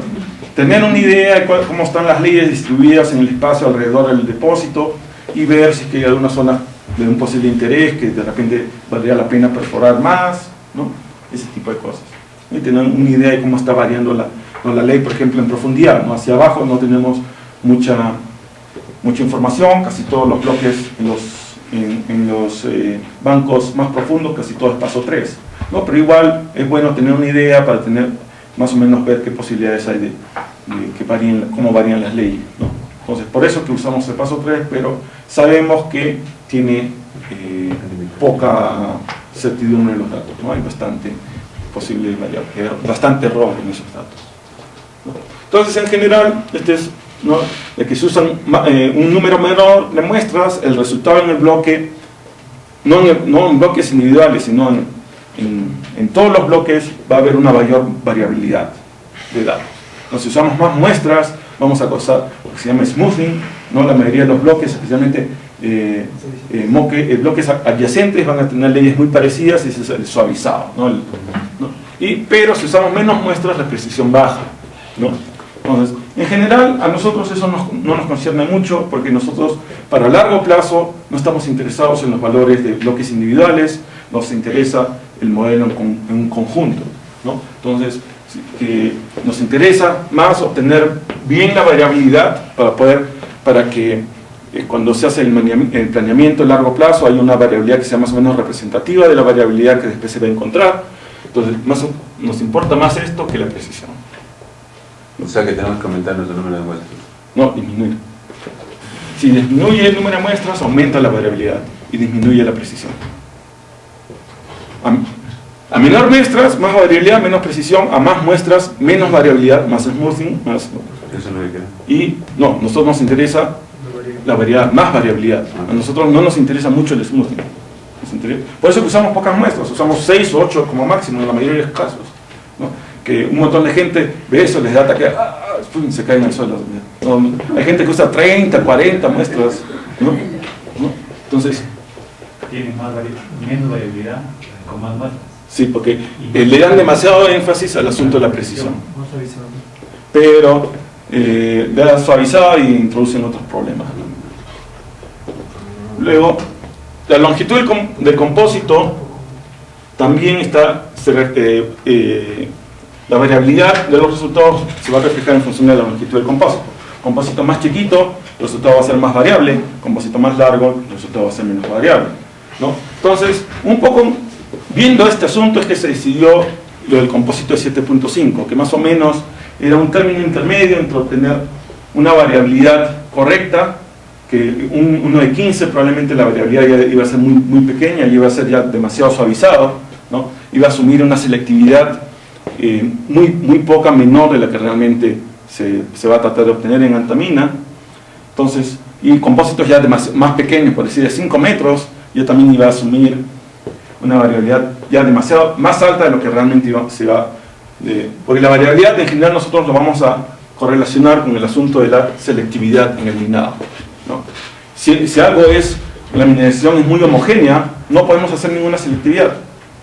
tener una idea de cómo están las leyes distribuidas en el espacio alrededor del depósito y ver si hay alguna zona de un posible interés que de repente valdría la pena perforar más, ¿no? Ese tipo de cosas. Y tener una idea de cómo está variando la ley, por ejemplo, en profundidad, ¿no? Hacia abajo no tenemos mucha información, casi todos los bloques en los bancos más profundos, casi todo es paso 3, ¿no? Pero igual es bueno tener una idea para tener más o menos ver qué posibilidades hay de que varíen, cómo varían las leyes, ¿no? Entonces, por eso que usamos el paso 3, pero sabemos que tiene poca certidumbre en los datos, ¿no? Hay bastante posible bastante error en esos datos, ¿no? Entonces, en general, ¿no?, de que se usan un número menor de muestras, el resultado en el bloque, no en bloques individuales, sino en todos los bloques va a haber una mayor variabilidad de datos. Entonces, si usamos más muestras, vamos a causar lo que se llama smoothing, ¿no? La mayoría de los bloques, especialmente bloques adyacentes, van a tener leyes muy parecidas y se suavizado, ¿no? Pero si usamos menos muestras, la precisión baja, ¿no? Entonces, en general, a nosotros eso no nos concierne mucho, porque nosotros, para largo plazo, no estamos interesados en los valores de bloques individuales, nos interesa el modelo en un conjunto, ¿no? Entonces, nos interesa más obtener bien la variabilidad para que cuando se hace el planeamiento a largo plazo hay una variabilidad que sea más o menos representativa de la variabilidad que después se va a encontrar, Entonces, nos importa más esto que la precisión. O sea que tenemos que aumentar nuestro número de muestras. No, disminuir. Si disminuye el número de muestras, aumenta la variabilidad y disminuye la precisión. A menor muestras, más variabilidad, menos precisión. A más muestras, menos variabilidad, más smoothing, más... Eso es lo que queda. Y no, a nosotros nos interesa la variedad, más variabilidad. A nosotros no nos interesa mucho el smoothing. Por eso que usamos pocas muestras, usamos 6 o 8 como máximo en la mayoría de los casos, ¿no? Que un montón de gente ve eso, les da ataque, se caen al suelo. No, hay gente que usa 30, 40 muestras, ¿no? Entonces, Tienen menos variabilidad con más muestras. sí, porque le dan demasiado énfasis al asunto de la precisión, pero le dan suavizado y introducen otros problemas. Luego, la longitud del compósito también está, la variabilidad de los resultados se va a reflejar en función de la longitud del compósito. Compósito más chiquito, el resultado va a ser más variable; compósito más largo, el resultado va a ser menos variable, ¿no? Entonces, un poco viendo este asunto es que se decidió lo del compósito de 7.5, que más o menos era un término intermedio entre obtener una variabilidad correcta, que uno de 15 probablemente la variabilidad ya iba a ser muy pequeña, y iba a ser ya demasiado suavizado, ¿no? Iba a asumir una selectividad muy poca, menor de la que realmente se va a tratar de obtener en antamina. Entonces, y compósitos ya más pequeños, por decir de 5 metros, ya también iba a asumir una variabilidad ya demasiado más alta de lo que realmente porque la variabilidad en general nosotros lo vamos a correlacionar con el asunto de la selectividad en el minado, ¿no? Si algo la mineralización es muy homogénea, no podemos hacer ninguna selectividad,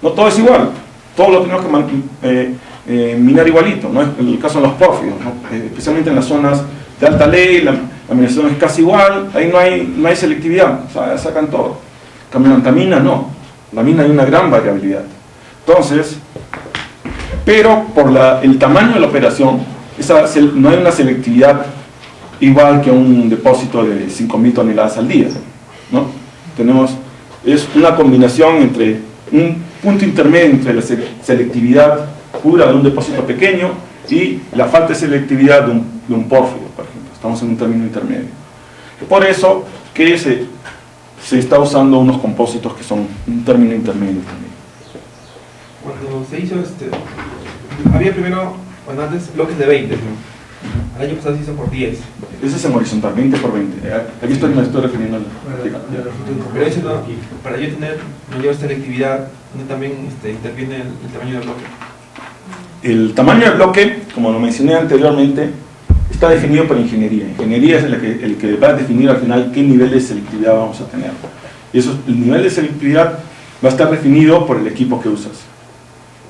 no todo es igual, todo lo tenemos que minar igualito, ¿no? En el caso de los pórfidos, ¿no? Especialmente en las zonas de alta ley, la mineralización es casi igual, ahí no hay selectividad, o sea, sacan todo. En cambio, en antamina no, en la mina hay una gran variabilidad. Entonces, pero por el tamaño de la operación, no hay una selectividad igual que un depósito de 5.000 toneladas al día, ¿no? Es una combinación entre un punto intermedio entre la selectividad pura de un depósito pequeño y la falta de selectividad de un pórfido, por ejemplo. Estamos en un término intermedio. Por eso que se está usando unos compósitos que son un término intermedio también. Cuando se hizo había primero, antes, bloques de 20, ¿no? El año pasado se hizo por 10. Ese es en horizontal, 20 por 20. Aquí me estoy refiriendo al... Pero eso no, para yo tener mayor selectividad, ¿no también interviene el tamaño del bloque? El tamaño del bloque, como lo mencioné anteriormente, está definido por ingeniería. Ingeniería es el que va a definir al final qué nivel de selectividad vamos a tener. Y el nivel de selectividad va a estar definido por el equipo que usas.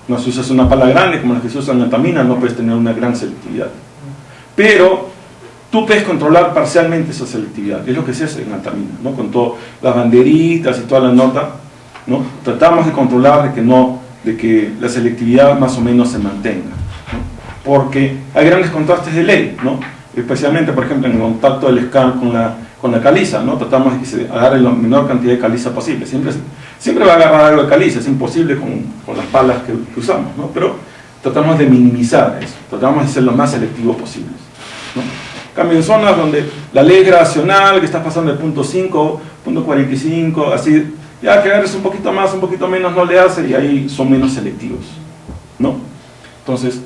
No, si usas una pala grande como la que se usa en antamina, no puedes tener una gran selectividad. Pero tú puedes controlar parcialmente esa selectividad. Es lo que se hace en antamina, ¿no? Con todas las banderitas y toda la nota, ¿no? Tratamos de controlar de que la selectividad más o menos se mantenga, ¿no? Porque hay grandes contrastes de ley, ¿no? Especialmente, por ejemplo, en el contacto del scan con la caliza, ¿no? Tratamos de que se agarre la menor cantidad de caliza posible. Siempre va a agarrar algo de caliza, es imposible con las palas que usamos, ¿no? Pero tratamos de minimizar eso, tratamos de ser lo más selectivos posibles, ¿no? En cambio, en zonas donde la ley es gradacional, que estás pasando de punto 5, punto 45, así, ya que agarres un poquito más, un poquito menos, no le hace, y ahí son menos selectivos, ¿no? Entonces,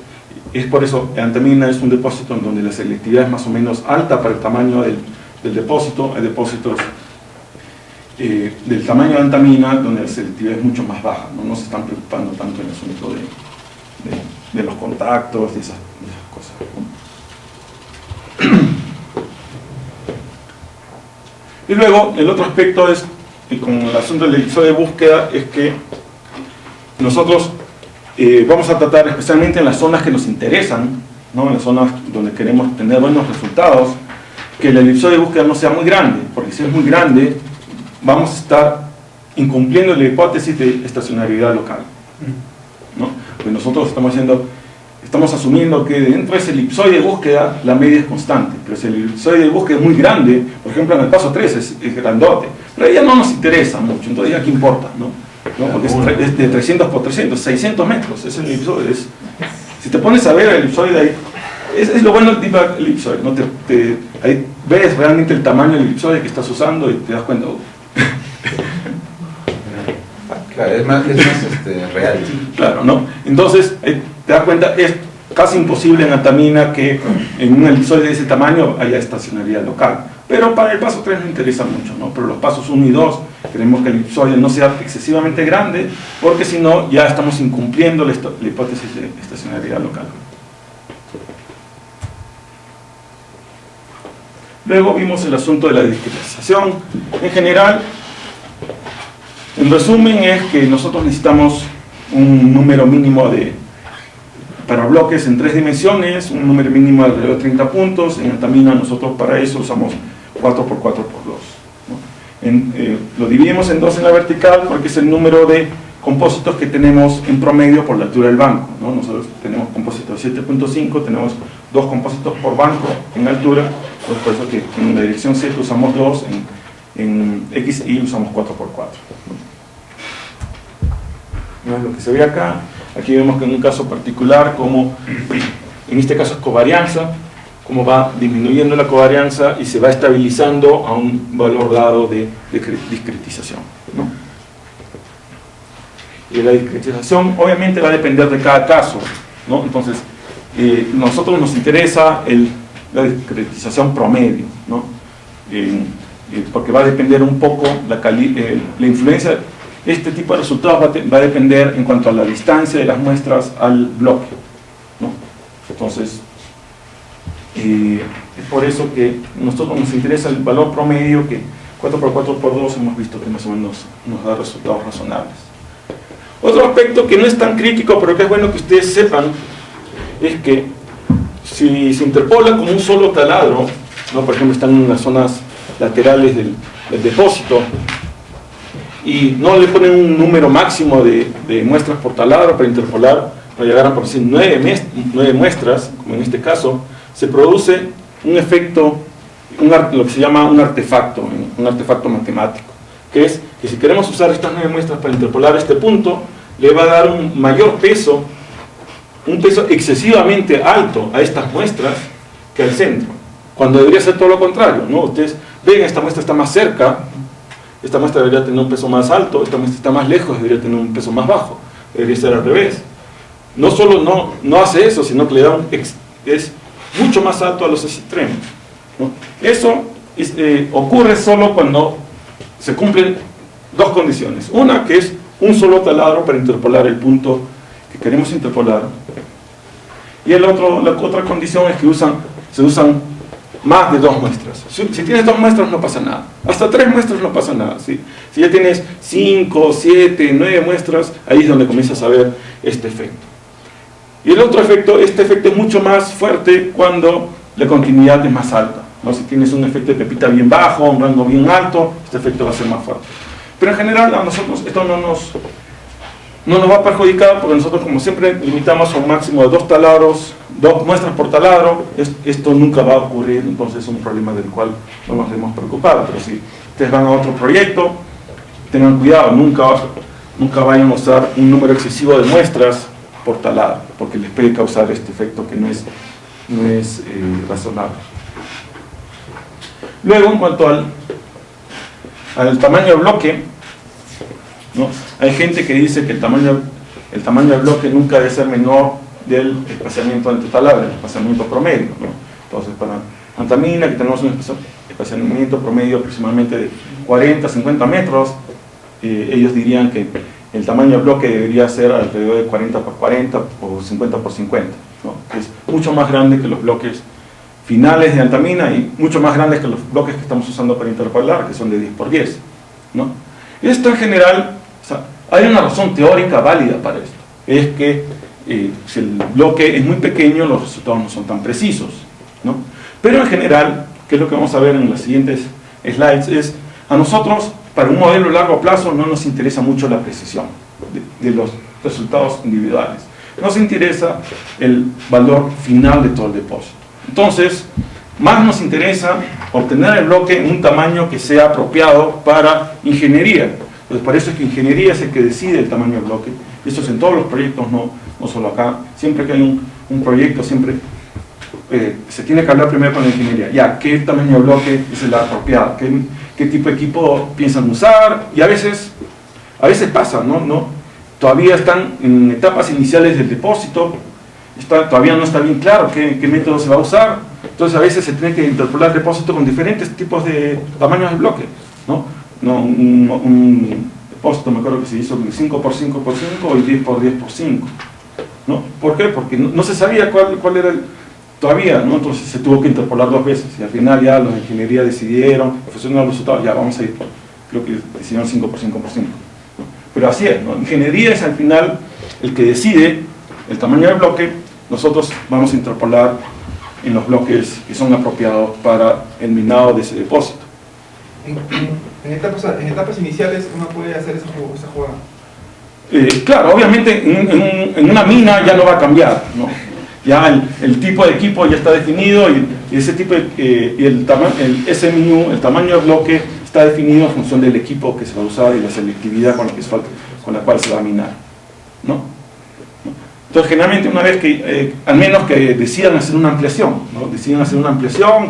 es por eso, antamina es un depósito en donde la selectividad es más o menos alta para el tamaño del depósito. Hay depósitos del tamaño de antamina donde la selectividad es mucho más baja, no se están preocupando tanto en el asunto de los contactos, de esas cosas, ¿no? Y luego, el otro aspecto con el asunto del elipsoide de búsqueda, es que nosotros vamos a tratar, especialmente en las zonas que nos interesan, ¿no? En las zonas donde queremos tener buenos resultados, que el elipsoide de búsqueda no sea muy grande, porque si es muy grande, vamos a estar incumpliendo la hipótesis de estacionariedad local, ¿no? Pues nosotros estamos asumiendo que dentro de ese elipsoide de búsqueda la media es constante, pero si el elipsoide de búsqueda es muy grande, por ejemplo en el paso 3 es grandote, pero ya no nos interesa mucho, entonces ya qué importa, ¿no? ¿no? Porque es de 300 por 300, 600 metros, es el elipsoide. Si te pones a ver el elipsoide ahí, es lo bueno del deep elipsoide, ¿no? Ahí ves realmente el tamaño del elipsoide que estás usando y te das cuenta. Claro, es más real. Claro, ¿no? Entonces, te das cuenta, es casi imposible en Antamina que en un elipsoide de ese tamaño haya estacionalidad local. Pero para el paso 3 nos interesa mucho, ¿no? Pero los pasos 1 y 2 queremos que el elipsoide no sea excesivamente grande, porque si no, ya estamos incumpliendo la hipótesis de estacionalidad local. Luego vimos el asunto de la discretización. En general, en resumen, es que nosotros necesitamos un número mínimo para bloques en 3 dimensiones, un número mínimo de alrededor de 30 puntos. En Antamina nosotros para eso usamos 4x4x2. ¿No? Lo dividimos en 2 en la vertical porque es el número de compósitos que tenemos en promedio por la altura del banco, ¿no? Nosotros tenemos compósitos de 7.5, tenemos 2 compósitos por banco en altura, entonces por eso que en la dirección Z usamos 2, en X y usamos 4x4. ¿No? Lo que se ve acá, aquí vemos que en un caso particular, como en este caso es covarianza, cómo va disminuyendo la covarianza y se va estabilizando a un valor dado de discretización, ¿no? Y la discretización obviamente va a depender de cada caso, ¿no? Entonces, nosotros nos interesa la discretización promedio, ¿no? Porque va a depender un poco la influencia. Este tipo de resultados va a depender en cuanto a la distancia de las muestras al bloque, ¿no? Entonces, es por eso que a nosotros nos interesa el valor promedio, que 4x4x2 hemos visto que más o menos nos da resultados razonables. Otro aspecto que no es tan crítico, pero que es bueno que ustedes sepan, es que si se interpola como un solo taladro, ¿no? Por ejemplo, están en las zonas laterales del depósito, y no le ponen un número máximo de muestras por taladro para interpolar, para llegar a por decir 9 muestras, como en este caso, se produce un efecto, lo que se llama un artefacto matemático, que es que si queremos usar estas 9 muestras para interpolar este punto, le va a dar un mayor peso, un peso excesivamente alto a estas muestras que al centro, cuando debería ser todo lo contrario, ¿no? Ustedes ven, esta muestra está más cerca, esta muestra debería tener un peso más alto, esta muestra está más lejos, debería tener un peso más bajo, debería ser al revés. No solo no hace eso, sino que le da es mucho más alto a los extremos, ¿no? Eso ocurre solo cuando se cumplen 2 condiciones. Una, que es un solo taladro para interpolar el punto que queremos interpolar. Y la otra condición es que se usan más de 2 muestras. Si tienes 2 muestras no pasa nada. Hasta 3 muestras no pasa nada, ¿sí? Si ya tienes 5, 7, 9 muestras, ahí es donde comienzas a ver este efecto. Y el otro efecto, este efecto es mucho más fuerte cuando la continuidad es más alta, ¿no? Si tienes un efecto de pepita bien bajo, un rango bien alto, este efecto va a ser más fuerte. Pero en general a nosotros esto no nos va a perjudicar, porque nosotros, como siempre, limitamos a un máximo de 2 taladros, 2 muestras por taladro. Esto nunca va a ocurrir, entonces es un problema del cual no nos debemos preocupar. Pero si ustedes van a otro proyecto, tengan cuidado, nunca vayan a usar un número excesivo de muestras por taladro, porque les puede causar este efecto que no es razonable. Luego, en cuanto al tamaño del bloque, ¿no? Hay gente que dice que el tamaño del bloque nunca debe ser menor del espaciamiento entre taladros, el espaciamiento promedio, ¿no? Entonces, para Antamina, que tenemos un espaciamiento promedio aproximadamente de 40-50 metros, ellos dirían que el tamaño del bloque debería ser alrededor de 40 por 40 o 50 por 50, ¿no? Que es mucho más grande que los bloques finales de Antamina y mucho más grandes que los bloques que estamos usando para interpolar, que son de 10 por 10, ¿no? Esto en general, o sea, hay una razón teórica válida para esto, es que si el bloque es muy pequeño, los resultados no son tan precisos, ¿no? Pero en general, que es lo que vamos a ver en los siguientes slides, es a nosotros, para un modelo a largo plazo, no nos interesa mucho la precisión de los resultados individuales. Nos interesa el valor final de todo el depósito. Entonces, más nos interesa obtener el bloque en un tamaño que sea apropiado para ingeniería. Entonces, por eso es que ingeniería es el que decide el tamaño del bloque. Esto es en todos los proyectos, no solo acá. Siempre que hay un proyecto, siempre se tiene que hablar primero con la ingeniería. Ya, ¿qué tamaño de bloque es el apropiado? ¿Qué tipo de equipo piensan usar? Y a veces pasa, ¿no? Todavía están en etapas iniciales del depósito, todavía no está bien claro qué método se va a usar. Entonces, a veces se tiene que interpolar el depósito con diferentes tipos de tamaños de bloque, ¿no? Un depósito, me acuerdo que se hizo 5x5x5 y 10x10x5, ¿no? ¿Por qué? Porque no se sabía cuál era todavía, ¿no? Entonces se tuvo que interpolar 2 veces y al final ya los de ingeniería decidieron, ofrecieron los resultados, ya vamos a ir, creo que decidieron 5x5x5, ¿no? Pero así es, ¿no? Ingeniería es al final el que decide el tamaño del bloque. Nosotros vamos a interpolar en los bloques que son apropiados para el minado de ese depósito. En etapas iniciales uno puede hacer esa jugada. Claro, obviamente en una mina ya no va a cambiar, ¿no? Ya el tipo de equipo ya está definido y ese tipo el SMU, el tamaño del bloque, está definido en función del equipo que se va a usar y la selectividad con la cual se va a minar, ¿no? Entonces, generalmente una vez que, al menos que decidan hacer una ampliación, ¿no? Deciden hacer una ampliación,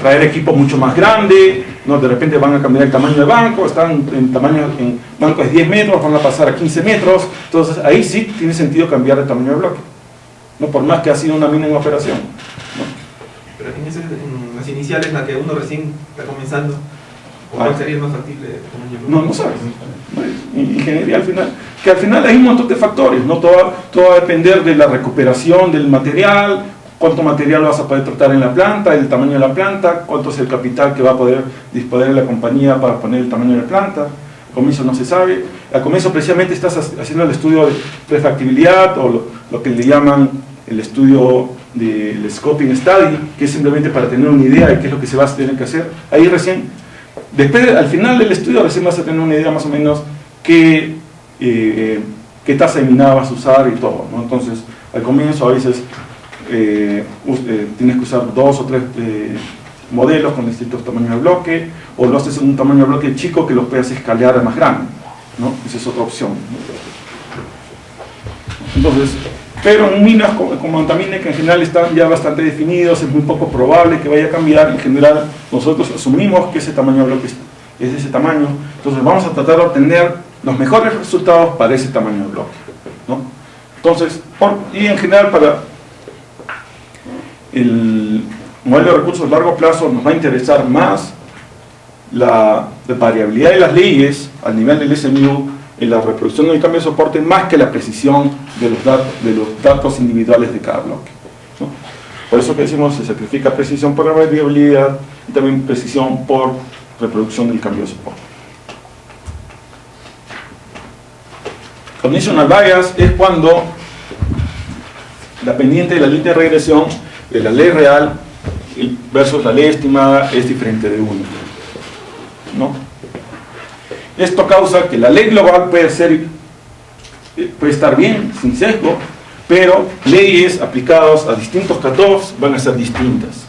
traer equipo mucho más grande, ¿no? De repente van a cambiar el tamaño del banco, están en banco de 10 metros, van a pasar a 15 metros, entonces ahí sí tiene sentido cambiar el tamaño del bloque, ¿no? Por más que ha sido una mina en operación, ¿no? Pero en las iniciales, en la que uno recién está comenzando, ¿cuál sería el más factible el tamaño del bloque? No sabes. Ingeniería al final hay un montón de factores, ¿no? Todo va a depender de la recuperación del material, cuánto material vas a poder tratar en la planta, el tamaño de la planta, cuánto es el capital que va a poder disponer la compañía para poner el tamaño de la planta. Al comienzo no se sabe. Al comienzo precisamente estás haciendo el estudio de prefactibilidad o lo que le llaman el estudio del scoping study, que es simplemente para tener una idea de qué es lo que se va a tener que hacer. Ahí recién, al final del estudio recién vas a tener una idea más o menos qué tasa de minado vas a usar y todo, ¿no? Entonces, al comienzo a veces tienes que usar 2 o 3 modelos con distintos tamaños de bloque, o lo haces en un tamaño de bloque chico que lo puedas escalar a más grande, ¿no? Esa es otra opción, ¿no? Entonces, pero en minas como Antamina, que en general están ya bastante definidos, es muy poco probable que vaya a cambiar. En general, nosotros asumimos que ese tamaño de bloque es de ese tamaño, entonces vamos a tratar de obtener los mejores resultados para ese tamaño de bloque, ¿no? Entonces, y en general para el modelo de recursos a largo plazo nos va a interesar más la variabilidad de las leyes al nivel del SMU en la reproducción del cambio de soporte, más que la precisión de los datos individuales de cada bloque, ¿no? Por eso que decimos se sacrifica precisión por la variabilidad y también precisión por reproducción del cambio de soporte. Conditional bias es cuando la pendiente de la línea de regresión de la ley real versus la ley estimada es diferente de 1, ¿no? Esto causa que la ley global puede estar bien, sin sesgo, pero leyes aplicadas a distintos cutoffs van a ser distintas,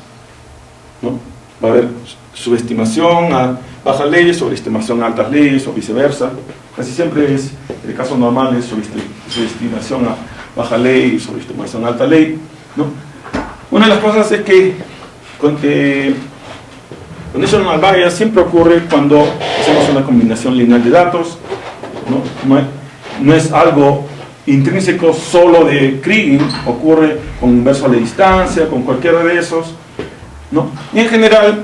¿no? Va a haber subestimación a bajas leyes, sobreestimación a altas leyes o viceversa. Casi siempre es, el caso normal es subestimación a baja ley y sobreestimación a alta ley, ¿no? Una de las cosas es que conditional bias siempre ocurre cuando hacemos una combinación lineal de datos, ¿no? No es algo intrínseco solo de Kriging, ocurre con inverso a la distancia, con cualquiera de esos, ¿no? Y en general,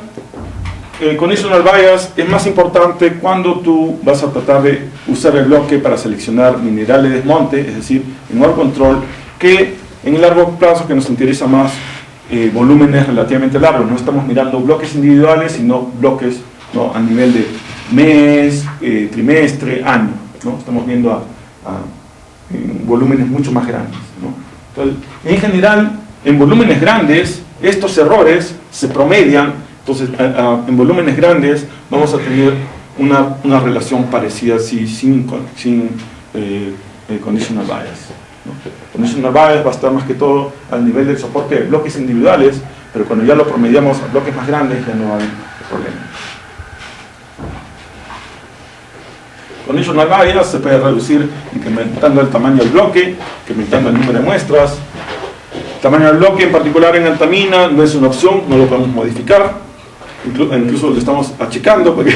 el conditional bias es más importante cuando tú vas a tratar de usar el bloque para seleccionar mineral de desmonte, es decir, en ore control, que en el largo plazo que nos interesa más volúmenes relativamente largos. No estamos mirando bloques individuales, sino bloques, ¿no? A nivel de mes, trimestre, año, ¿no? Estamos viendo a volúmenes mucho más grandes, ¿no? Entonces, en general, en volúmenes grandes, estos errores se promedian. Entonces, en volúmenes grandes vamos a tener una relación parecida así, sin conditional bias, ¿no? Conditional bias va a estar más que todo al nivel del soporte de bloques individuales, pero cuando ya lo promediamos a bloques más grandes ya no hay problema. conditional bias se puede reducir incrementando el tamaño del bloque, incrementando el número de muestras. El tamaño del bloque, en particular en Altamina, no es una opción, no lo podemos modificar. Incluso lo estamos achicando, porque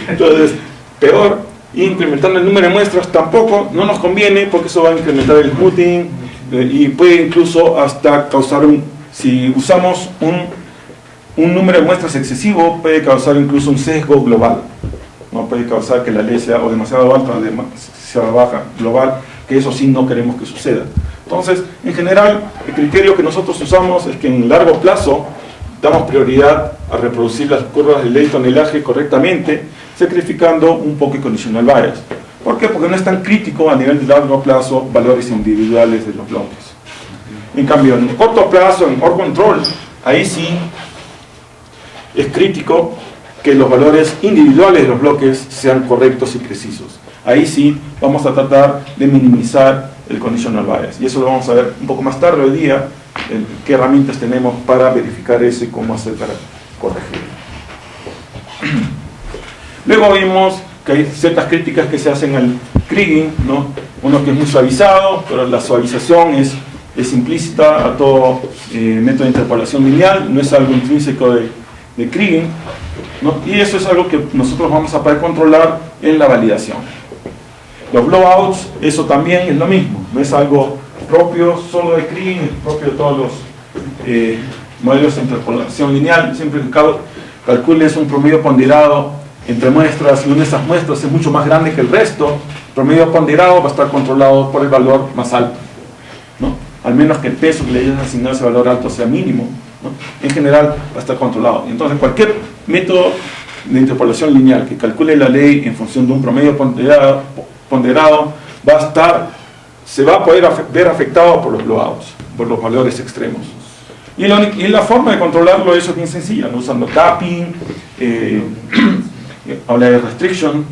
entonces, peor. Incrementando el número de muestras tampoco, no nos conviene, porque eso va a incrementar el smoothing y puede incluso hasta causar si usamos un número de muestras excesivo, puede causar incluso un sesgo global, ¿no? Puede causar que la ley sea o demasiado alta o demasiado baja global, que eso sí no queremos que suceda. Entonces, en general, el criterio que nosotros usamos es que en largo plazo damos prioridad a reproducir las curvas de ley tonelaje correctamente, sacrificando un poco el conditional bias. ¿Por qué? Porque no es tan crítico a nivel de largo plazo valores individuales de los bloques. En cambio, en corto plazo, en OR control, ahí sí es crítico que los valores individuales de los bloques sean correctos y precisos. Ahí sí vamos a tratar de minimizar el conditional bias. Y eso lo vamos a ver un poco más tarde hoy día, qué herramientas tenemos para verificar eso y cómo hacer para corregirlo. Luego vimos que hay ciertas críticas que se hacen al kriging, ¿no? Uno que es muy suavizado, pero la suavización es implícita a todo método de interpolación lineal, no es algo intrínseco de kriging, ¿no? Y eso es algo que nosotros vamos a poder controlar en la validación. Los blowouts, eso también es lo mismo, no es algo propio solo de kriging, es propio de todos los modelos de interpolación lineal. Siempre que calcules un promedio ponderado entre muestras y una de esas muestras es mucho más grande que el resto, el promedio ponderado va a estar controlado por el valor más alto, ¿no? Al menos que el peso que le hayas asignado a ese valor alto sea mínimo, ¿no? En general va a estar controlado. Entonces cualquier método de interpolación lineal que calcule la ley en función de un promedio ponderado se va a poder ver afectado por los blowouts, por los valores extremos. Y la forma de controlarlo eso es bien sencilla, ¿no? Usando capping, habla de restriction,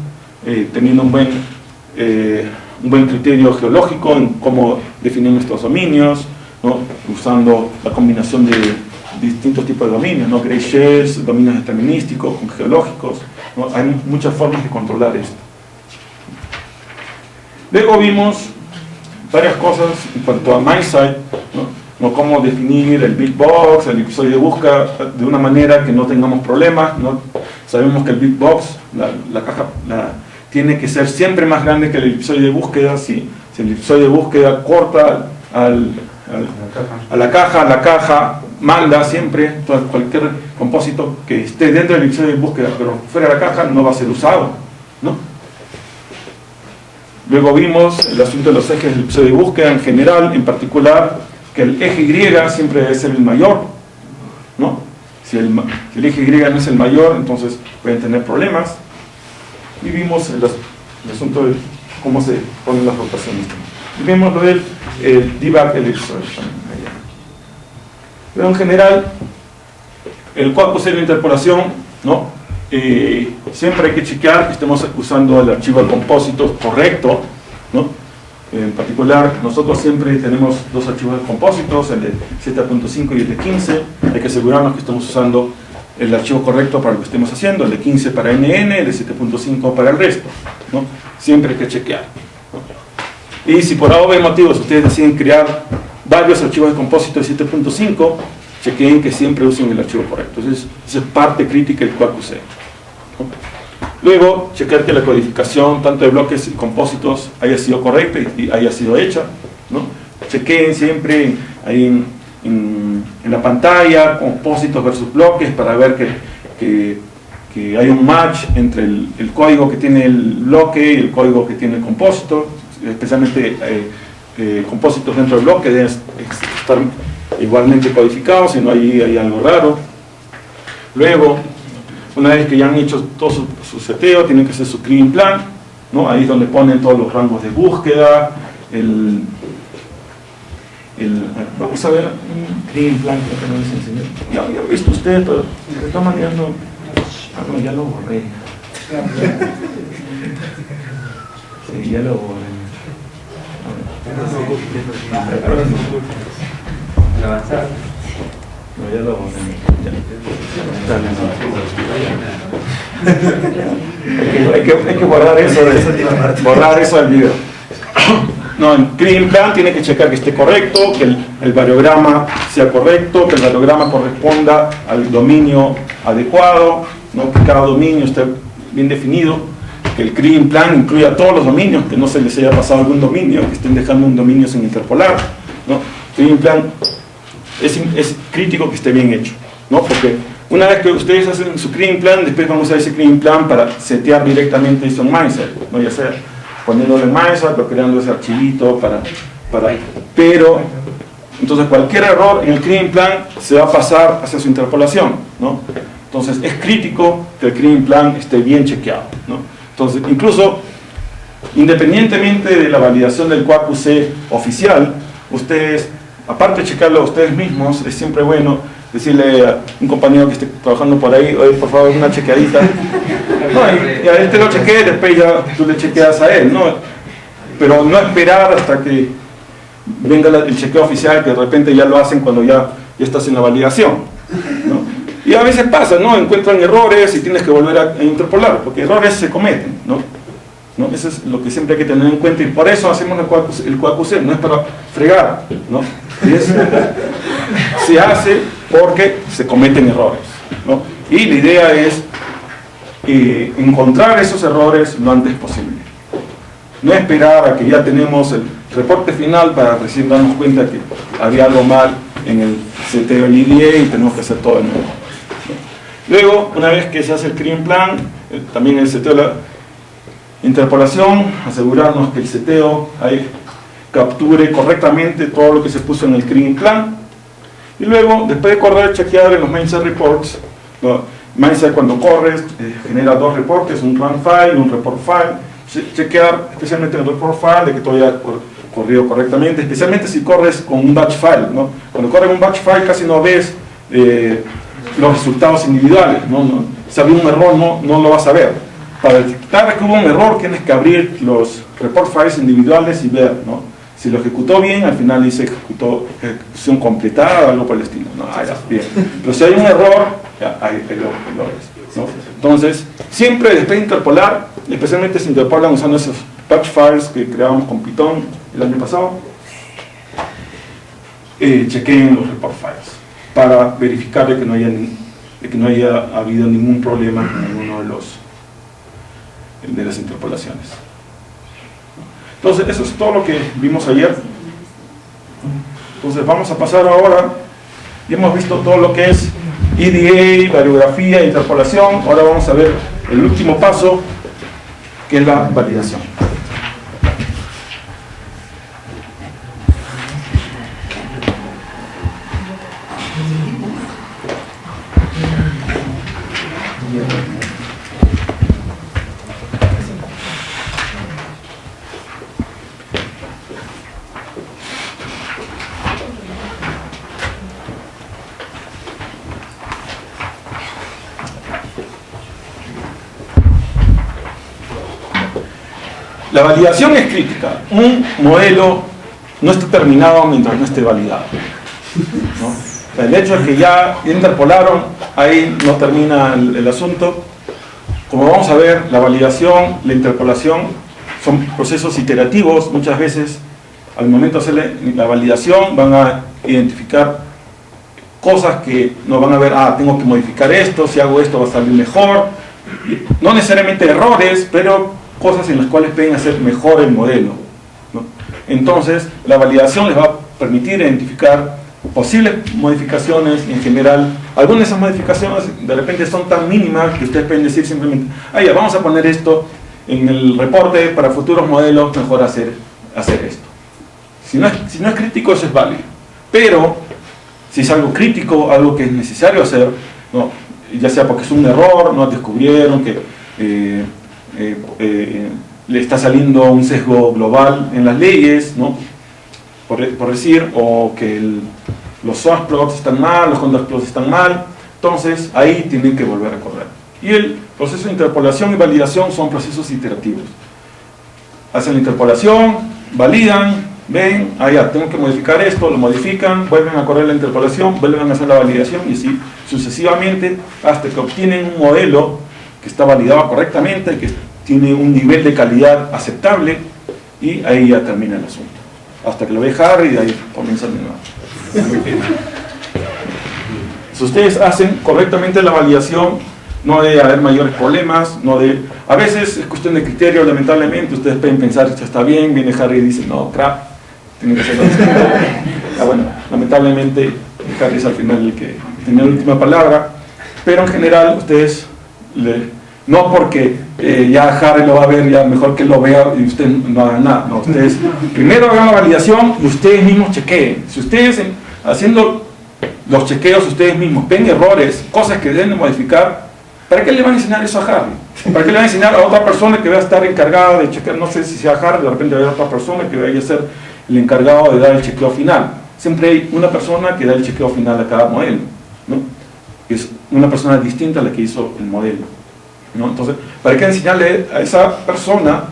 teniendo un buen criterio geológico en cómo definir nuestros dominios, ¿no? Usando la combinación de distintos tipos de dominios, ¿no? Gray shells, dominios determinísticos, con geológicos, ¿no? Hay muchas formas de controlar esto. Luego vimos varias cosas en cuanto a MindSight, ¿no? Cómo definir el Big Box, el episodio de búsqueda de una manera que no tengamos problemas, ¿no? Sabemos que el Big Box, la caja, tiene que ser siempre más grande que el episodio de búsqueda. Si el episodio de búsqueda corta a la caja manda siempre, cualquier compósito que esté dentro del episodio de búsqueda pero fuera de la caja no va a ser usado, ¿no? Luego vimos el asunto de los ejes del episodio de búsqueda en general, en particular que el eje Y siempre debe ser el mayor, ¿no? Si el eje Y no es el mayor, entonces pueden tener problemas. Y vimos el asunto de cómo se ponen las rotaciones. Y vimos lo del debug ellipsoid. Pero en general, el quad de interpolación, ¿no? Siempre hay que chequear que estemos usando el archivo de compósitos correcto, ¿no? En particular, nosotros siempre tenemos dos archivos de compósitos, el de 7.5 y el de 15. Hay que asegurarnos que estemos usando el archivo correcto para lo que estemos haciendo, el de 15 para NN, el de 7.5 para el resto, ¿no? Siempre hay que chequear, ¿no? Y si por A o B motivos ustedes deciden crear varios archivos de compósito de 7.5, chequeen que siempre usen el archivo correcto. Esa es parte crítica del QAQC, ¿no? Luego, chequear que la codificación tanto de bloques y compósitos haya sido correcta y haya sido hecha, ¿no? Chequeen siempre ahí en la pantalla compósitos versus bloques para ver que hay un match entre el código que tiene el bloque y el código que tiene el compósito, especialmente compósitos dentro del bloque deben estar igualmente codificados, si no hay algo raro. Luego, una vez que ya han hecho todo su seteo, tienen que hacer su clean plan, ¿no? Ahí es donde ponen todos los rangos de búsqueda, vamos a ver un clean plan que no les enseñé. Ya lo he visto usted, pero de todas maneras no. No, ya lo borré. Sí, ya lo borré. Avanzar. No, ya lo borré. Ya. Hay que borrar eso del video. No, en Clean Plan tiene que checar que esté correcto, que el variograma sea correcto, que el variograma corresponda al dominio adecuado, ¿no? Que cada dominio esté bien definido, que el Clean Plan incluya todos los dominios, que no se les haya pasado algún dominio, que estén dejando un dominio sin interpolar, ¿no? Clean Plan es crítico que esté bien hecho, ¿no? Porque una vez que ustedes hacen su Clean Plan, después van a usar ese Clean Plan para setear directamente eso en Mindset, ¿no? Ya sea poniéndolo en Mindset o creando ese archivito pero entonces cualquier error en el Clean Plan se va a pasar hacia su interpolación, ¿no? Entonces es crítico que el Clean Plan esté bien chequeado, ¿no? Entonces incluso independientemente de la validación del QAQC oficial, ustedes, aparte de checarlo ustedes mismos, es siempre bueno decirle a un compañero que esté trabajando por ahí, oye, por favor, una chequeadita. No, y a él te lo chequee, después ya tú le chequeas a él, ¿no? Pero no esperar hasta que venga el chequeo oficial, que de repente ya lo hacen cuando ya estás en la validación, ¿no? Y a veces pasa, ¿no? Encuentran errores y tienes que volver a interpolar, porque errores se cometen, ¿no? Eso es lo que siempre hay que tener en cuenta, y por eso hacemos el QAQC, no es para fregar, ¿no? Se hace porque se cometen errores, ¿no? Y la idea es encontrar esos errores lo antes posible. No esperar a que ya tenemos el reporte final para recién darnos cuenta que había algo mal en el seteo del IDA y tenemos que hacer todo de nuevo. Luego, una vez que se hace el Clean Plan, también el seteo de la interpolación, asegurarnos que el seteo ahí capture correctamente todo lo que se puso en el Clean Plan. Y luego, después de correr, chequear en los Mindset Reports, ¿no? Mindset cuando corres genera dos reportes, un run file y un report file. Chequear especialmente en el report file de que todo haya corrido correctamente, especialmente si corres con un batch file, ¿no? Cuando corres un batch file casi no ves los resultados individuales, ¿no? Si había un error no lo vas a ver. Para detectar que hubo un error tienes que abrir los report files individuales y ver, ¿no? Si lo ejecutó bien, al final dice ejecución completada o algo por el estilo. No, ya, bien. Pero si hay un error, ya hay errores, ¿no? Entonces, siempre después de interpolar, especialmente si interpolan usando esos batch files que creábamos con Python el año pasado, chequeen los report files para verificar de que no haya habido ningún problema en ninguno de las interpolaciones. Entonces, eso es todo lo que vimos ayer. Entonces, vamos a pasar ahora. Ya hemos visto todo lo que es EDA, variografía, interpolación. Ahora vamos a ver el último paso, que es la validación. La validación es crítica. Un modelo no está terminado mientras no esté validado, ¿no? O sea, el hecho de que ya interpolaron, ahí no termina el asunto. Como vamos a ver, la validación, la interpolación son procesos iterativos. Muchas veces, al momento de hacer la validación, van a identificar cosas que no van a ver, tengo que modificar esto, si hago esto va a salir mejor. No necesariamente errores, pero cosas en las cuales pueden hacer mejor el modelo, ¿no? Entonces, la validación les va a permitir identificar posibles modificaciones y en general, algunas de esas modificaciones de repente son tan mínimas que ustedes pueden decir simplemente, ya, vamos a poner esto en el reporte para futuros modelos, mejor hacer esto. Si no es crítico, eso es válido. Pero, si es algo crítico, algo que es necesario hacer, ¿no? Ya sea porque es un error, no descubrieron que le está saliendo un sesgo global en las leyes, ¿no? por decir, o que los source plots están mal, los control plots están mal, entonces ahí tienen que volver a correr. Y el proceso de interpolación y validación son procesos iterativos. Hacen la interpolación, validan, ven, ya, tengo que modificar esto, lo modifican, vuelven a correr la interpolación, vuelven a hacer la validación y así sucesivamente hasta que obtienen un modelo que está validado correctamente, que tiene un nivel de calidad aceptable, y ahí ya termina el asunto. Hasta que lo ve Harry y de ahí comienza de nuevo. Si ustedes hacen correctamente la validación, no debe haber mayores problemas, a veces es cuestión de criterio, lamentablemente. Ustedes pueden pensar que está bien, viene Harry y dice, no, crap, tiene que ser distinto. Bueno, lamentablemente Harry es al final el que tiene la última palabra, pero en general ustedes, no porque ya Harry lo va a ver, ya mejor que lo vea y ustedes no hagan nada. No, ustedes primero hagan la validación y ustedes mismos chequeen. Si ustedes haciendo los chequeos ustedes mismos ven errores, cosas que deben de modificar, ¿para qué le van a enseñar eso a Harry? ¿Para qué le van a enseñar a otra persona que va a estar encargada de chequear? No sé si sea Harry, de repente va a haber otra persona que vaya a ser el encargado de dar el chequeo final. Siempre hay una persona que da el chequeo final a cada modelo, ¿no? Es una persona distinta a la que hizo el modelo, ¿no? Entonces, ¿para qué enseñarle a esa persona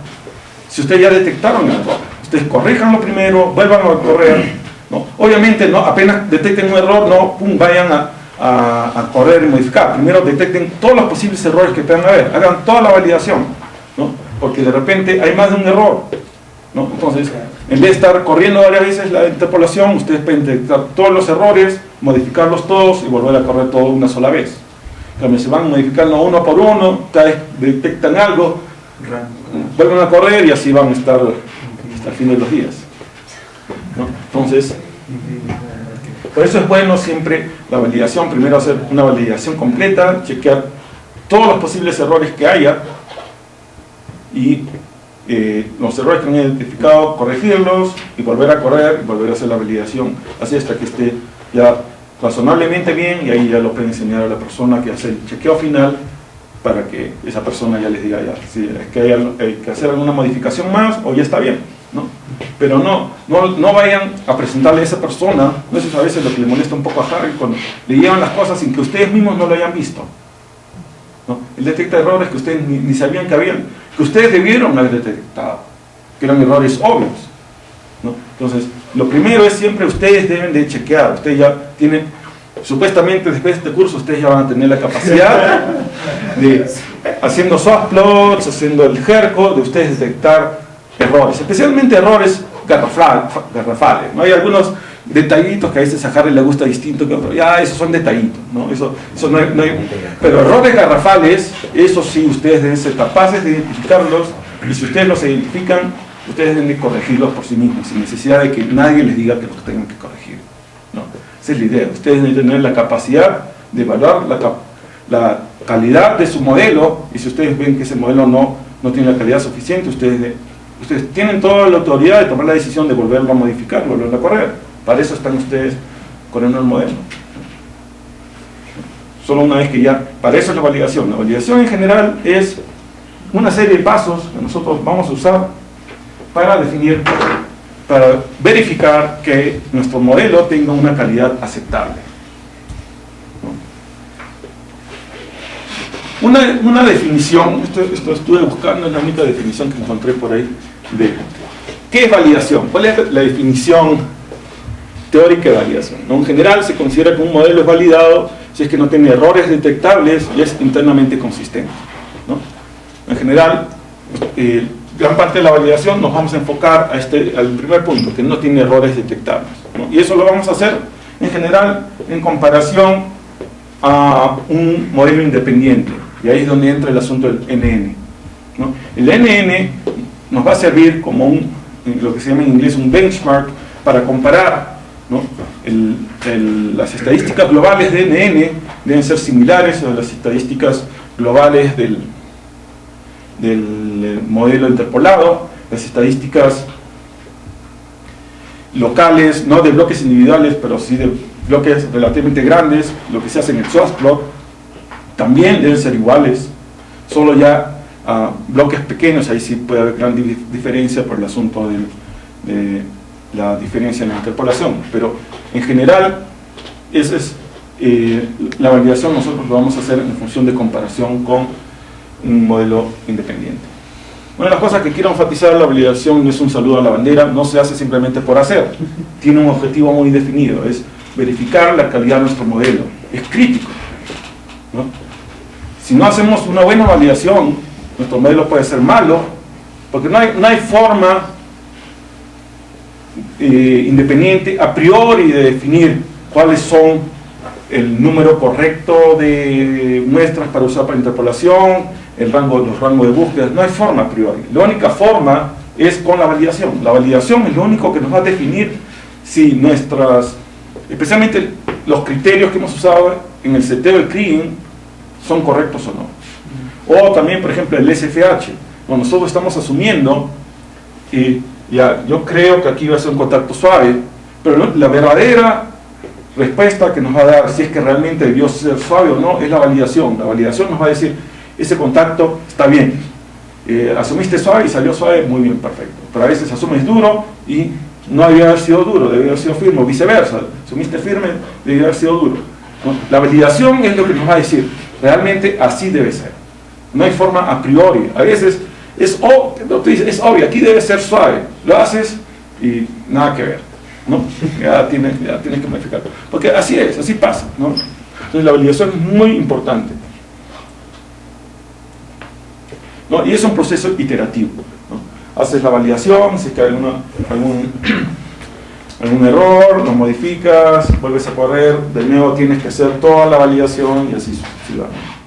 si ustedes ya detectaron el error? Ustedes corríjanlo primero, vuelvan a correr, ¿no? Obviamente, no, apenas detecten un error, no vayan a correr y modificar. Primero detecten todos los posibles errores que puedan haber, hagan toda la validación, ¿no? Porque de repente hay más de un error, ¿no? Entonces, en vez de estar corriendo varias veces la interpolación, ustedes pueden detectar todos los errores, modificarlos todos y volver a correr todo una sola vez. También se van modificando uno por uno, cada vez detectan algo, vuelven a correr y así van a estar hasta el fin de los días, ¿no? Entonces, por eso es bueno siempre la validación, primero hacer una validación completa, chequear todos los posibles errores que haya y los errores que han identificado, corregirlos y volver a correr y volver a hacer la validación, así hasta que esté ya razonablemente bien, y ahí ya lo pueden enseñar a la persona que hace el chequeo final para que esa persona ya les diga ya si es que hay que hacer alguna modificación más o ya está bien, ¿no? Pero no vayan a presentarle a esa persona, no eso es a veces lo que le molesta un poco a Harry, cuando le llevan las cosas sin que ustedes mismos no lo hayan visto, ¿no? Él detecta errores que ustedes ni sabían que habían, que ustedes debieron haber detectado, que eran errores obvios, ¿no? Entonces, lo primero es siempre ustedes deben de chequear. Ustedes ya tienen, supuestamente después de este curso, ustedes ya van a tener la capacidad de, haciendo soft plots, haciendo el HERCO, de ustedes detectar errores, especialmente errores garrafales, ¿no? Hay algunos detallitos que a veces a Harry le gusta distinto que a otros, ya esos son detallitos, ¿no? Eso no hay, pero errores garrafales, eso sí, ustedes deben ser capaces de identificarlos, y si ustedes los identifican, ustedes deben de corregirlos por sí mismos, sin necesidad de que nadie les diga que los tengan que corregir, ¿no? Esa es la idea. Ustedes deben tener la capacidad de evaluar la calidad de su modelo, y si ustedes ven que ese modelo no tiene la calidad suficiente, ustedes tienen toda la autoridad de tomar la decisión de volverlo a modificar, volverlo a correr. Para eso están ustedes corriendo el modelo. Solo una vez que ya, para eso es la validación. La validación en general es una serie de pasos que nosotros vamos a usar para verificar que nuestro modelo tenga una calidad aceptable. Una definición, esto estuve buscando, es la única definición que encontré por ahí, de ¿qué es validación? ¿Cuál es la definición teórica de validación? ¿No? En general se considera que un modelo es validado si es que no tiene errores detectables y es internamente consistente, ¿no? En general, gran parte de la validación nos vamos a enfocar al primer punto, que no tiene errores detectables, ¿no? Y eso lo vamos a hacer en general en comparación a un modelo independiente, y ahí es donde entra el asunto del NN, ¿no? El NN nos va a servir como lo que se llama en inglés un benchmark para comparar, ¿no? Las estadísticas globales de NN deben ser similares a las estadísticas globales del modelo interpolado, las estadísticas locales, no de bloques individuales, pero sí de bloques relativamente grandes, lo que se hace en el softplot, también deben ser iguales, solo ya bloques pequeños, ahí sí puede haber gran diferencia por el asunto de la diferencia en la interpolación, pero en general esa es la validación. Nosotros lo vamos a hacer en función de comparación con un modelo independiente. Una de las cosas que quiero enfatizar: la validación no es un saludo a la bandera, no se hace simplemente por hacer, tiene un objetivo muy definido, es verificar la calidad de nuestro modelo, es crítico, ¿no? Si no hacemos una buena validación, nuestro modelo puede ser malo, porque no hay forma independiente a priori de definir cuáles son el número correcto de muestras para usar para interpolación, los rangos de búsqueda. No hay forma a priori. La única forma es con la validación. La validación es lo único que nos va a definir si especialmente los criterios que hemos usado en el seteo del CRIEN son correctos o no. O también, por ejemplo, el SFH. Bueno, nosotros estamos asumiendo, yo creo que aquí va a ser un contacto suave, pero la verdadera respuesta que nos va a dar si es que realmente debió ser suave o no es la validación. La validación nos va a decir, ese contacto está bien. Asumiste suave y salió suave, muy bien, perfecto. Pero a veces asumes duro y no debía haber sido duro, debía haber sido firme, o viceversa. Asumiste firme, debía haber sido duro. ¿No? La validación es lo que nos va a decir, realmente así debe ser. No hay forma a priori. A veces es obvio, aquí debe ser suave. Lo haces y nada que ver, ¿no? Ya tienes que modificar. Porque así es, así pasa, ¿no? Entonces la validación es muy importante, ¿no? Y es un proceso iterativo, ¿no? Haces la validación, si es que hay algún error, lo modificas, vuelves a correr, de nuevo tienes que hacer toda la validación y así sucesivamente.